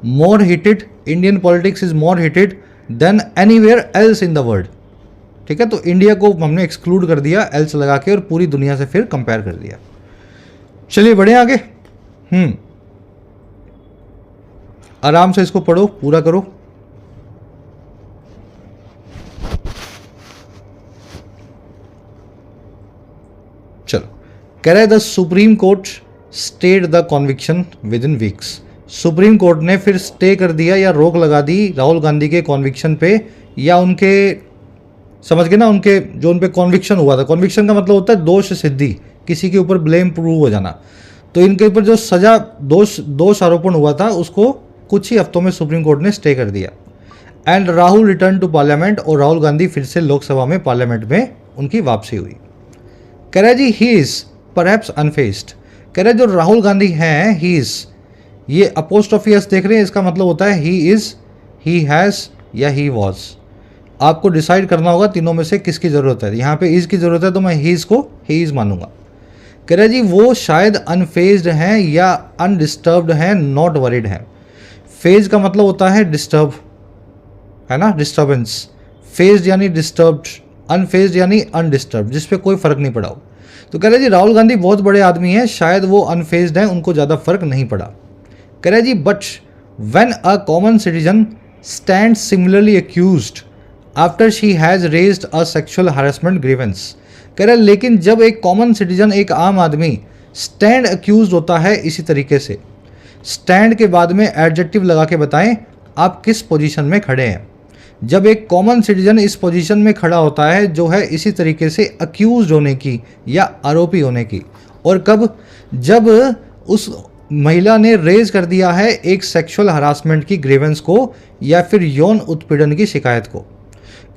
More heated, Indian politics is more heated than anywhere else in the world. ठीक है, तो इंडिया को हमने एक्सक्लूड कर दिया एल्स लगा के और पूरी दुनिया से फिर कंपेयर कर दिया। चलिए बढ़े आगे। आराम से इसको पढ़ो, पूरा करो। चलो, कह रहा है the Supreme Court stayed the conviction within weeks. Supreme Court ने फिर स्टे कर दिया या रोक लगा दी राहुल गांधी के कॉन्विक्शन पे, या उनके, समझ गए ना, उनके जो उन पे कॉन्विक्शन हुआ था। कॉन्विक्शन का मतलब होता है दोष सिद्धि, किसी के ऊपर ब्लेम प्रूव हो जाना। तो इनके ऊपर जो सजा दोष आरोपण हुआ था उसको कुछ ही हफ्तों में सुप्रीम कोर्ट ने स्टे कर दिया। And Rahul return to parliament, और राहुल गांधी फिर से लोकसभा में, पार्लियामेंट में उनकी वापसी हुई। कह रहा है जी ही इज परहैप्स अनफेस्ड। कह रहा है जो राहुल गांधी हैं, ही इज, ये अपोस्ट्रोफी एस देख रहे हैं, इसका मतलब होता है ही इज, ही हैज़ या ही वॉज। आपको डिसाइड करना होगा तीनों में से किसकी ज़रूरत है। यहाँ पे इज की ज़रूरत है तो मैं ही को ही इज मानूंगा। कह रहा है जी वो शायद अनफेज्ड हैं या अनडिस्टर्ब्ड हैं, नॉट वरीड हैं। फेज का मतलब होता है डिस्टर्ब, है ना, डिस्टर्बेंस। फेज्ड यानी डिस्टर्ब्ड, अनफेज्ड यानी अनडिस्टर्ब, जिस पे कोई फर्क नहीं पड़ा हो। तो कह रहे जी राहुल गांधी बहुत बड़े आदमी हैं, शायद वो अनफेज्ड हैं, उनको ज़्यादा फर्क नहीं पड़ा। कह रहे जी but when a common citizen stand similarly accused after she has raised a sexual harassment grievance. कह रहे लेकिन जब एक कॉमन सिटीजन, एक आम आदमी स्टैंड एक्यूज होता है इसी तरीके से, स्टैंड के बाद में एडजेक्टिव लगा के बताएं आप किस पोजीशन में खड़े हैं। जब एक कॉमन सिटीजन इस पोजीशन में खड़ा होता है जो है इसी तरीके से अक्यूज होने की या आरोपी होने की, और कब, जब उस महिला ने रेज कर दिया है एक सेक्सुअल हरासमेंट की ग्रीवेंस को या फिर यौन उत्पीड़न की शिकायत को।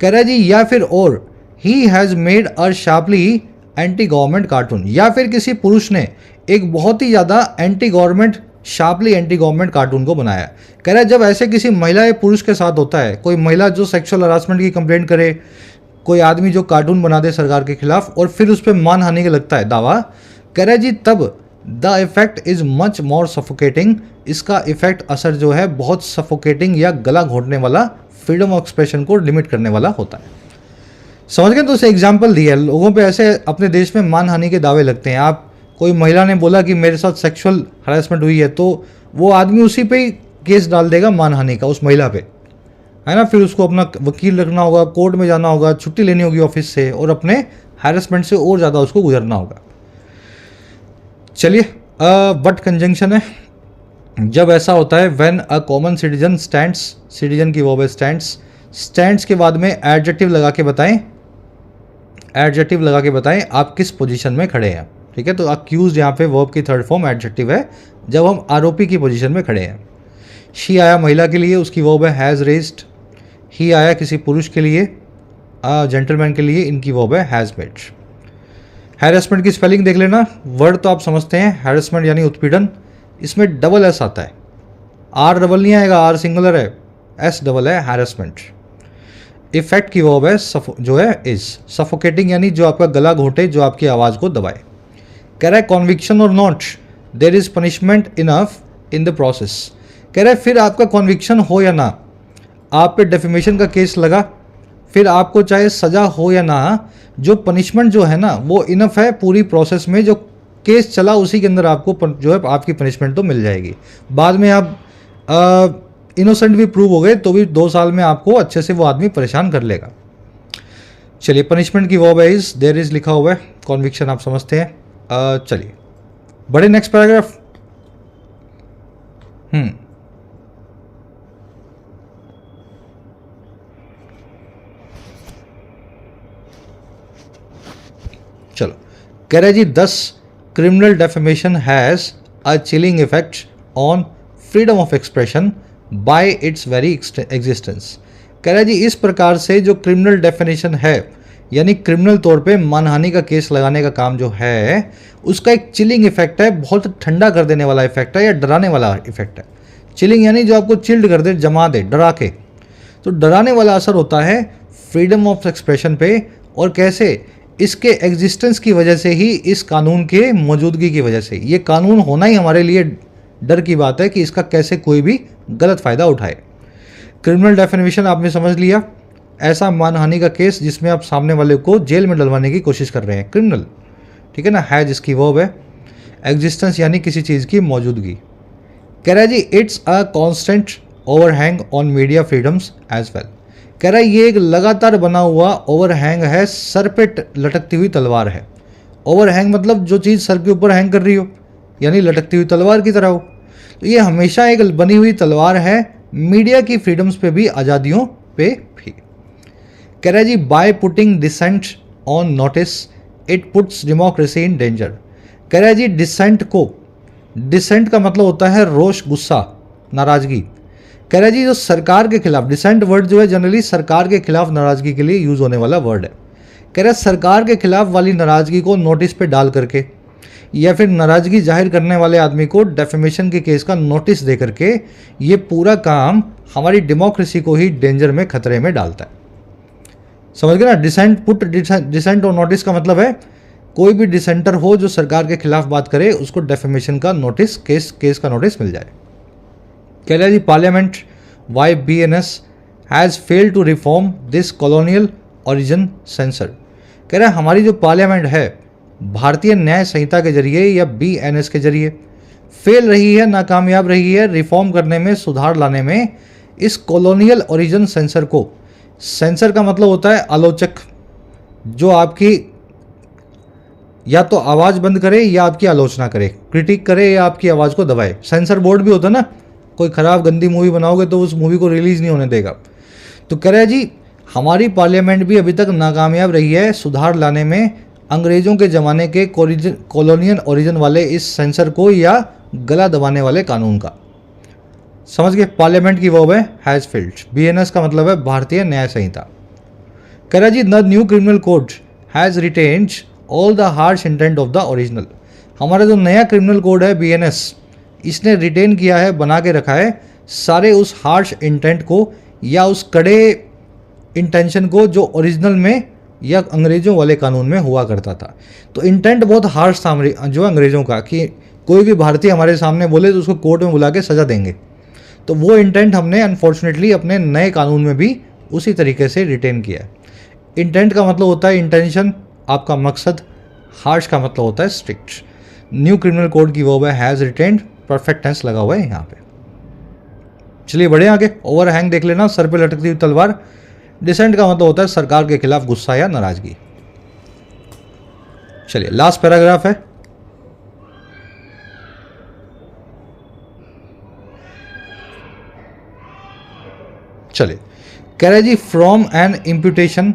कह रहा है जी या फिर और he has made a sharply anti government cartoon, या फिर किसी पुरुष ने एक बहुत ही ज़्यादा anti government, sharply anti government cartoon को बनाया। कह रहा है जब ऐसे किसी महिला या पुरुष के साथ होता है, कोई महिला जो सेक्सुअल हरासमेंट की कंप्लेंट करे, कोई आदमी जो कार्टून बना दे सरकार के खिलाफ और फिर उस पर मानहानि का लगता है दावा, कह रहा है जी तब the effect is much more suffocating, इसका इफेक्ट असर जो है बहुत सफोकेटिंग या गला घोटने वाला, फ्रीडम ऑफ एक्सप्रेशन को लिमिट करने वाला होता है। समझ गए? तो उसे एग्जाम्पल दिया, लोगों पे ऐसे अपने देश में मानहानि के दावे लगते हैं। आप कोई महिला ने बोला कि मेरे साथ सेक्सुअल हरासमेंट हुई है, तो वो आदमी उसी पे ही केस डाल देगा मानहानि का उस महिला पे, है ना। फिर उसको अपना वकील रखना होगा, कोर्ट में जाना होगा, छुट्टी लेनी होगी ऑफिस से और अपने हैरेसमेंट से और ज़्यादा उसको गुजरना होगा। चलिए, बट कंजंक्शन है जब ऐसा होता है when a common citizen stands, citizen की वर्ब है स्टैंड्स, स्टैंड्स के बाद में एडजेक्टिव लगा के बताएं, एडजेक्टिव लगा के बताएं आप किस पोजीशन में खड़े हैं। ठीक है, तो अक्यूज यहाँ पे वर्ब की थर्ड फॉर्म एडजेक्टिव है जब हम आरोपी की पोजीशन में खड़े हैं। शी आया महिला के लिए, उसकी वर्ब है हैज़ रेज्ड। ही आया किसी पुरुष के लिए, जेंटलमैन के लिए, इनकी वर्ब है हैज़ मेड। हैरेसमेंट की स्पेलिंग देख लेना, वर्ड तो आप समझते हैं, हैरेसमेंट यानी उत्पीड़न, इसमें डबल एस आता है, आर डबल नहीं आएगा, आर सिंगुलर है, एस डबल है, हैरेसमेंट। इफेक्ट की वर्ब है जो है इज, सफोकेटिंग यानी जो आपका गला घोटे, जो आपकी आवाज़ को दबाए। कह रहा है कॉन्विक्शन और not, there is punishment enough in the process. कह रहा है फिर आपका कॉन्विक्शन हो या ना, आप पे डेफेमेशन का केस लगा, फिर आपको चाहे सज़ा हो या ना, जो पनिशमेंट जो है ना वो इनफ है पूरी प्रोसेस में, जो केस चला उसी के अंदर आपको जो है आपकी पनिशमेंट तो मिल जाएगी। बाद में आप इनोसेंट भी प्रूव हो गए तो भी 2 साल में आपको अच्छे से वो आदमी परेशान कर लेगा। चलिए, पनिशमेंट की वर्ब है इज, देयर इज लिखा हुआ है, कॉन्विक्शन आप समझते हैं। चलिए बड़े नेक्स्ट पैराग्राफ। चलो, कह रहा है जी 10 criminal defamation has a chilling effect on freedom of expression by it's very existence. कह रहा है जी इस प्रकार से जो क्रिमिनल डेफिनेशन है, यानी क्रिमिनल तौर पे मानहानि का केस लगाने का काम जो है, उसका एक चिलिंग इफेक्ट है, बहुत ठंडा कर देने वाला इफेक्ट है या डराने वाला इफेक्ट है। चिलिंग यानी जो आपको चिल्ड कर दे, जमा दे, डरा के, तो डराने वाला असर होता है फ्रीडम ऑफ एक्सप्रेशन पे। और कैसे? इसके एग्जिस्टेंस की वजह से ही, इस कानून के मौजूदगी की वजह से। ये कानून होना ही हमारे लिए डर की बात है कि इसका कैसे कोई भी गलत फ़ायदा उठाए। क्रिमिनल डेफिनेशन आपने समझ लिया, ऐसा मानहानि का केस जिसमें आप सामने वाले को जेल में डलवाने की कोशिश कर रहे हैं, क्रिमिनल। ठीक है ना, है जिसकी वर्ब है, एग्जिस्टेंस यानी किसी चीज़ की मौजूदगी। कह रहा है जी it's a constant overhang on media freedoms as well. कह रहा है ये एक लगातार बना हुआ ओवरहैंग है, सर पे लटकती हुई तलवार है। ओवरहैंग मतलब जो चीज़ सर के ऊपर हैंग कर रही हो, यानी लटकती हुई तलवार की तरह हो। तो ये हमेशा एक बनी हुई तलवार है मीडिया की फ्रीडम्स पे भी, आज़ादियों पे भी। कह रहा है जी by putting dissent on notice it puts democracy in danger. कह रहा है जी डिसेंट को, डिसेंट का मतलब होता है रोष, गुस्सा, नाराज़गी। कह रहा है जी जो सरकार के खिलाफ, डिसेंट वर्ड जो है जनरली सरकार के खिलाफ नाराज़गी के लिए यूज़ होने वाला वर्ड है। कह रहा है सरकार के खिलाफ वाली नाराज़गी को नोटिस पे डाल करके, या फिर नाराज़गी जाहिर करने वाले आदमी को डेफेमेशन के केस का नोटिस दे करके, ये पूरा काम हमारी डेमोक्रेसी को ही डेंजर में, खतरे में डालता है। समझ गए ना? डिसेंट, पुट डिसेंट और नोटिस का मतलब है कोई भी डिसेंटर हो जो सरकार के खिलाफ बात करे, उसको डेफेमेशन का नोटिस, केस का नोटिस मिल जाए। कह रहा है जी parliament YBNS has failed to reform this colonial origin censor. कह रहा है हमारी जो पार्लियामेंट है भारतीय न्याय संहिता के जरिए या BNS के जरिए फेल रही है, नाकामयाब रही है रिफॉर्म करने में, सुधार लाने में इस कॉलोनियल ओरिजिन सेंसर को। सेंसर का मतलब होता है आलोचक, जो आपकी या तो आवाज़ बंद करे या आपकी आलोचना करे, क्रिटिक करे या आपकी आवाज़ को दबाए। सेंसर बोर्ड भी होता है ना, कोई ख़राब गंदी मूवी बनाओगे तो उस मूवी को रिलीज़ नहीं होने देगा। तो कह रहा है जी हमारी पार्लियामेंट भी अभी तक नाकामयाब रही है सुधार लाने में अंग्रेज़ों के ज़माने के कॉलोनियल ओरिजिन वाले इस सेंसर को या गला दबाने वाले कानून का। समझ गए? पार्लियामेंट की वर्ब है हैज़ फेल्ड, BNS का मतलब है भारतीय न्याय संहिता। कह रहा जी the new criminal code has retained all the harsh intent of the original. हमारा जो नया क्रिमिनल कोड है BNS, इसने रिटेन किया है, बना के रखा है सारे उस हार्श इंटेंट को या उस कड़े इंटेंशन को जो ओरिजिनल में या अंग्रेज़ों वाले कानून में हुआ करता था। तो इंटेंट बहुत हार्श था जो अंग्रेज़ों का, कि कोई भी भारतीय हमारे सामने बोले तो उसको कोर्ट में बुला के सज़ा देंगे। तो वो इंटेंट हमने अनफॉर्चुनेटली अपने नए कानून में भी उसी तरीके से रिटेन किया है। इंटेंट का मतलब होता है इंटेंशन, आपका मकसद। हार्श का मतलब होता है स्ट्रिक्ट। न्यू क्रिमिनल कोड की वर्ब है हैज़ रिटेन्ड, परफेक्ट टेंस लगा हुआ है यहाँ पे। चलिए बढ़े आगे। ओवरहैंग देख लेना, सर पे लटकती हुई तलवार। डिसेंट का मतलब होता है सरकार के खिलाफ गुस्सा या नाराजगी। चलिए लास्ट पैराग्राफ है। चलिए कह रहे जी from an imputation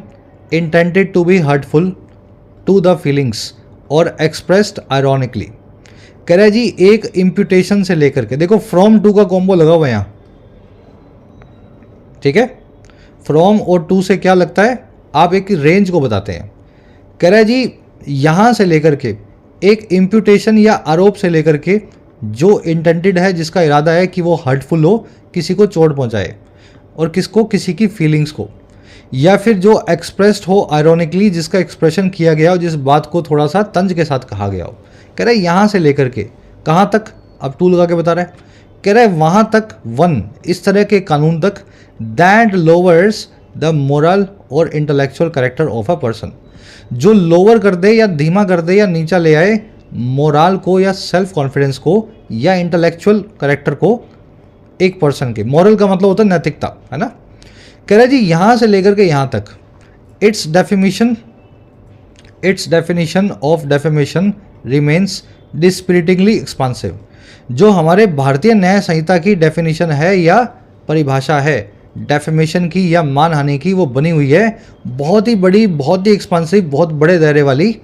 intended to be hurtful to the feelings or expressed ironically. कह रहे जी एक इम्प्यूटेशन से लेकर के, देखो फ्रॉम टू का कॉम्बो लगा हुआ है यहाँ, ठीक है। फ्रॉम और टू से क्या लगता है, आप एक रेंज को बताते हैं। कह रहा है जी यहाँ से लेकर के एक इम्प्यूटेशन या आरोप से लेकर के जो इंटेंडेड है, जिसका इरादा है कि वो हर्टफुल हो, किसी को चोट पहुँचाए, और किसको, किसी की फीलिंग्स को, या फिर जो एक्सप्रेस्ड हो आयरॉनिकली, जिसका एक्सप्रेशन किया गया हो, जिस बात को थोड़ा सा तंज के साथ कहा गया हो। कह रहा है यहाँ से लेकर के कहाँ तक, अब टू लगा के बता रहा है। कह रहा है वहाँ तक, वन, इस तरह के कानून तक, दैट लोअर्स द मोरल और intellectual character of a person, जो लोअर कर दे या धीमा कर दे या नीचा ले आए मोरल को या सेल्फ कॉन्फिडेंस को या इंटेलेक्चुअल कैरेक्टर को एक पर्सन के। मॉरल का मतलब होता है नैतिकता, है ना। कह रहा है जी यहाँ से लेकर के यहाँ तक, its definition of defamation remains dispiritingly expansive. जो हमारे भारतीय न्याय संहिता की डेफिनेशन है या परिभाषा है डेफेमेशन की या मानहानि की, वो बनी हुई है बहुत ही बड़ी, बहुत ही एक्सपांसिव, बहुत बड़े दायरे वाली,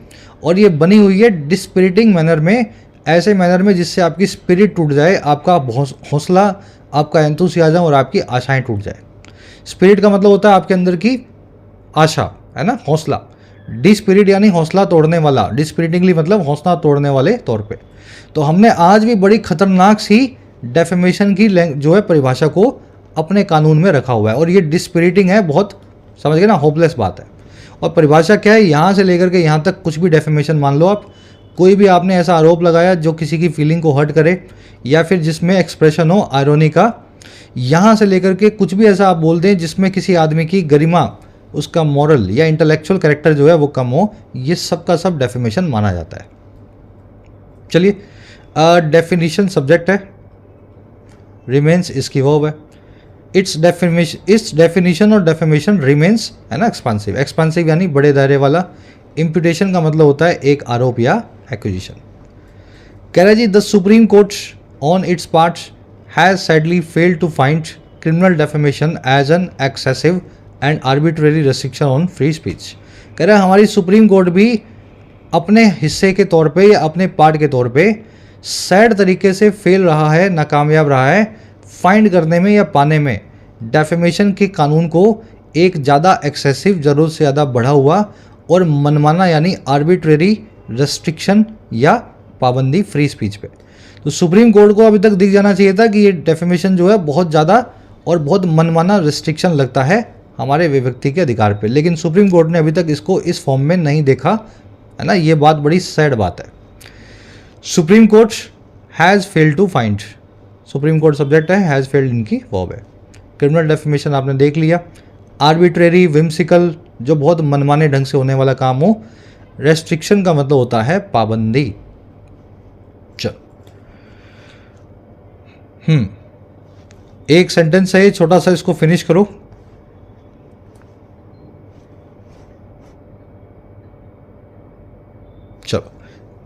और ये बनी हुई है डिस्पिरिटिंग मैनर में, ऐसे मैनर में जिससे आपकी स्पिरिट टूट जाए, आपका हौसला, आपका एंथुसियाज्म और आपकी आशाएं टूट जाए। स्पिरिट का मतलब होता है आपके अंदर की आशा, है ना, हौसला। डिस्पिरिट यानी हौसला तोड़ने वाला, डिस्पिरिटिंगली मतलब हौसला तोड़ने वाले तौर पे। तो हमने आज भी बड़ी खतरनाक सी डेफेमेशन की जो है परिभाषा को अपने कानून में रखा हुआ है, और ये डिस्पिरिटिंग है, बहुत समझ गए ना, होपलेस बात है। और परिभाषा क्या है, यहाँ से लेकर के यहाँ तक कुछ भी डेफेमेशन मान लो आप, कोई भी आपने ऐसा आरोप लगाया जो किसी की फीलिंग को हर्ट करे या फिर जिसमें एक्सप्रेशन हो आयरनी का, यहाँ से लेकर के कुछ भी ऐसा आप बोल दें जिसमें किसी आदमी की गरिमा, उसका मॉरल या इंटेलेक्चुअल कैरेक्टर जो है वो कम हो, ये सब का सब डेफेमेशन माना जाता है। चलिए डेफिनेशन सब्जेक्ट है, रिमेन्स इसकी वर्ब है। इट्स डेफिनेशन और डेफेमेशन रिमेन्स, है ना, एक्सपांसिव। एक्सपांसिव यानी बड़े दायरे वाला। इम्प्यूटेशन का मतलब होता है एक आरोप या एक्यूजिशन। कह रहा जी the Supreme Court on its parts has sadly failed to find criminal defamation as an excessive and arbitrary restriction on free speech. कह रहा है हमारी सुप्रीम कोर्ट भी अपने हिस्से के तौर पे या अपने पार्ट के तौर पे सैड तरीके से फेल रहा है, नाकामयाब रहा है फाइंड करने में या पाने में डेफेमेशन के कानून को एक ज़्यादा एक्सेसिव, ज़रूरत से ज़्यादा बढ़ा हुआ और मनमाना यानी आर्बिट्रेरी रेस्ट्रिक्शन या पाबंदी फ्री स्पीच पे। तो सुप्रीम कोर्ट को अभी तक दिख जाना चाहिए था कि ये डेफेमेशन जो है बहुत ज़्यादा और बहुत मनमाना रेस्ट्रिक्शन लगता है हमारे व्यक्ति के अधिकार पे, लेकिन सुप्रीम कोर्ट ने अभी तक इसको इस फॉर्म में नहीं देखा, है ना। ये बात बड़ी सैड बात है। Supreme Court has failed to find, Supreme Court subject है, हैज़ फेल्ड इनकी वर्ब है। क्रिमिनल डेफेमेशन आपने देख लिया। आर्बिट्रेरी, विम्सिकल, जो बहुत मनमाने ढंग से होने वाला काम हो। रेस्ट्रिक्शन का मतलब होता है पाबंदी। चल एक सेंटेंस है छोटा सा, इसको फिनिश करो। चलो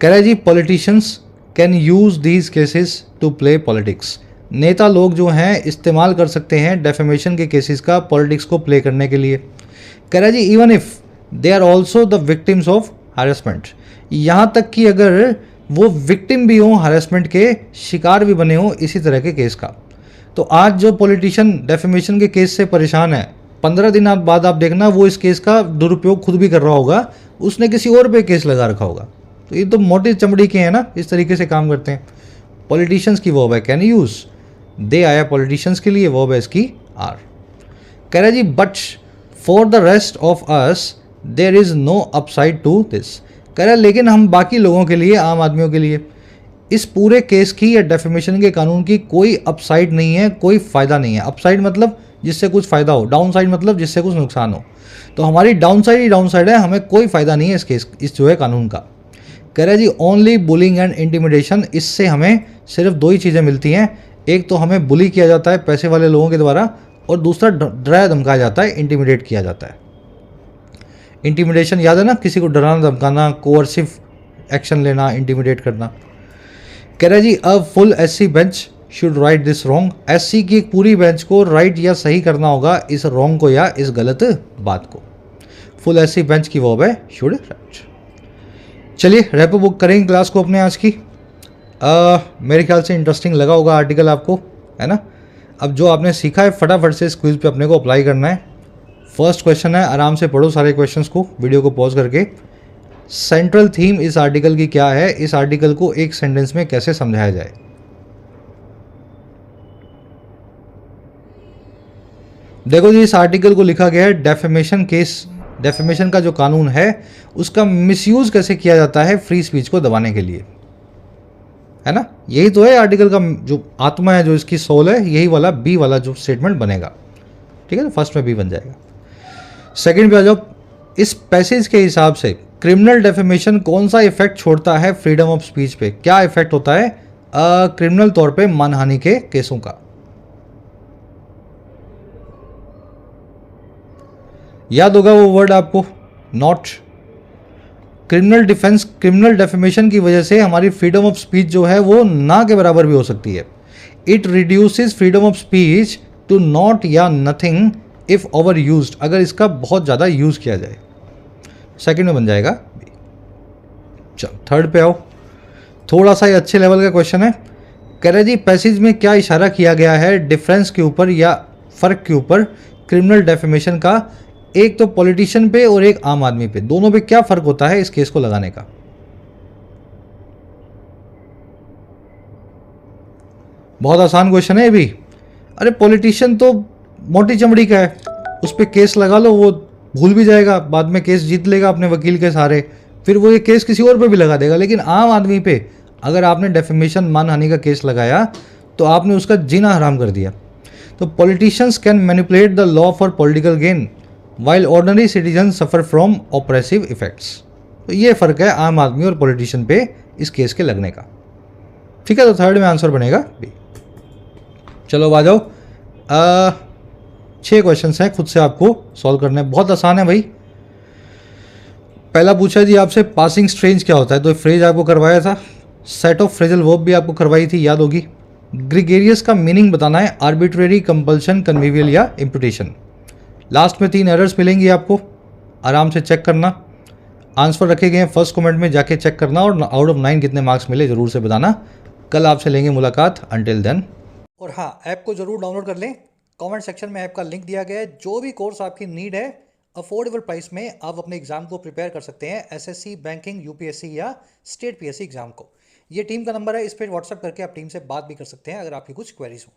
कह रहा है जी politicians can use these cases to play politics. नेता लोग जो हैं इस्तेमाल कर सकते हैं डेफेमेशन के केसेस का पॉलिटिक्स को प्ले करने के लिए। कह रहा है जी even if they are also the victims of harassment, यहाँ तक कि अगर वो विक्टिम भी हों, हैरेसमेंट के शिकार भी बने हों इसी तरह के केस का। तो आज जो पॉलिटिशियन डेफेमेशन के केस से परेशान है, 15 दिन बाद आप देखना वो इस केस का दुरुपयोग खुद भी कर रहा होगा, उसने किसी और पे केस लगा रखा होगा, तो ये तो मोटी चमड़ी के हैं ना, इस तरीके से काम करते हैं। पॉलिटिशियंस की वर्ब है कैन यूज़, दे आया पॉलिटिशियंस के लिए, वर्ब है इसकी आर। कह रहा जी but for the rest of us there is no upside to this. कह रहा लेकिन हम बाकी लोगों के लिए, आम आदमियों के लिए इस पूरे केस की या डेफेमेशन के कानून की कोई अपसाइड नहीं है, कोई फ़ायदा नहीं है। अपसाइड मतलब जिससे कुछ फ़ायदा हो, डाउन साइड मतलब जिससे कुछ नुकसान हो। तो हमारी डाउन साइड ही डाउन साइड है, हमें कोई फ़ायदा नहीं है इस केस, इस जो है कानून का। कह रहा है जी ओनली बुलिंग एंड इंटिमिडेशन, इससे हमें सिर्फ दो ही चीज़ें मिलती हैं। एक तो हमें बुली किया जाता है पैसे वाले लोगों के द्वारा, और दूसरा डराया धमकाया जाता है, इंटिमिडेट किया जाता है। इंटिमिडेशन याद है ना, किसी को डराना धमकाना, कोअर्सिव एक्शन लेना, इंटिमिडेट करना। कह रहा है जी a full SC bench should right this wrong, SC की एक पूरी बेंच को राइट या सही करना होगा इस रॉन्ग को या इस गलत बात को। फुल एससी बेंच की वर्ब है शुड राइट। चलिए रैप बुक करेंगे क्लास को अपने आज की। मेरे ख्याल से इंटरेस्टिंग लगा होगा आर्टिकल आपको, है ना। अब जो आपने सीखा है फटाफट से इस क्विज पे अपने को अप्लाई करना है। फर्स्ट क्वेश्चन है, आराम से पढ़ो सारे क्वेश्चंस को वीडियो को पॉज करके। सेंट्रल थीम इस आर्टिकल की क्या है, इस आर्टिकल को एक सेंटेंस में कैसे समझाया जाए। देखो जी, इस आर्टिकल को लिखा गया है डेफेमेशन केस, डेफेमेशन का जो कानून है उसका मिसयूज कैसे किया जाता है फ्री स्पीच को दबाने के लिए, है ना। यही तो है आर्टिकल का जो आत्मा है, जो इसकी सोल है, यही वाला बी वाला जो स्टेटमेंट बनेगा। ठीक है, तो फर्स्ट में बी बन जाएगा। सेकंड पे आ जाओ। इस पैसेज के हिसाब से क्रिमिनल डेफेमेशन कौन सा इफेक्ट छोड़ता है फ्रीडम ऑफ स्पीच पे, क्या इफेक्ट होता है क्रिमिनल तौर पे मानहानि के केसों का। याद होगा वो वर्ड आपको, not. Criminal defence, criminal defamation की वजह से हमारी फ्रीडम ऑफ स्पीच जो है वो ना के बराबर भी हो सकती है। It reduces freedom of speech to not या नथिंग इफ ओवर यूज्ड, अगर इसका बहुत ज़्यादा यूज़ किया जाए। सेकंड में बन जाएगा बी। चलो थर्ड पे आओ। थोड़ा सा ही अच्छे लेवल का क्वेश्चन है। कह रहे जी पैसेज में क्या इशारा किया गया है डिफरेंस के ऊपर या फ़र्क के ऊपर क्रिमिनल डेफेमेशन का, एक तो पॉलिटिशियन पे और एक आम आदमी पे, दोनों पे क्या फ़र्क होता है इस केस को लगाने का। बहुत आसान क्वेश्चन है ये भी। अरे पॉलिटिशियन तो मोटी चमड़ी का है, उस पर केस लगा लो, वो भूल भी जाएगा, बाद में केस जीत लेगा अपने वकील के सहारे, फिर वो ये केस किसी और पे भी लगा देगा। लेकिन आम आदमी पे अगर आपने डेफेमेशन मानहानि का केस लगाया तो आपने उसका जीना हराम कर दिया। तो politicians can manipulate the law for political gain while ordinary citizen suffer from oppressive effects. तो ये फ़र्क है आम आदमी और पॉलिटिशियन पे इस केस के लगने का। ठीक है, तो थर्ड में आंसर बनेगा बी। चलो आ जाओ। 6 क्वेश्चंस हैं, खुद से आपको सॉल्व करने हैं, बहुत आसान है भाई। पहला पूछा जी आपसे पासिंग स्ट्रेंज क्या होता है, तो फ्रेज आपको करवाया था। सेट ऑफ फ्रेजल वर्ब भी आपको करवाई थी, याद होगी। ग्रिगेरियस का मीनिंग बताना है, आर्बिट्रेरी, कंपल्शन, कन्वीवियल या इम्पुटेशन। लास्ट में 3 एरर्स मिलेंगी आपको, आराम से चेक करना। आंसर रखे गए हैं फर्स्ट कमेंट में, जाके चेक करना और आउट ऑफ 9 कितने मार्क्स मिले ज़रूर से बताना। कल आपसे लेंगे मुलाकात, अंटिल देन। और हाँ, ऐप को ज़रूर डाउनलोड कर लें, कमेंट सेक्शन में ऐप का लिंक दिया गया है। जो भी कोर्स आपकी नीड है अफोर्डेबल प्राइस में आप अपने एग्जाम को प्रिपेयर कर सकते हैं, एसएससी, बैंकिंग, यूपीएससी या स्टेट पीएससी एग्जाम को। ये टीम का नंबर है, इस पर व्हाट्सअप करके आप टीम से बात भी कर सकते हैं अगर आपकी कुछ क्वेरीज हो।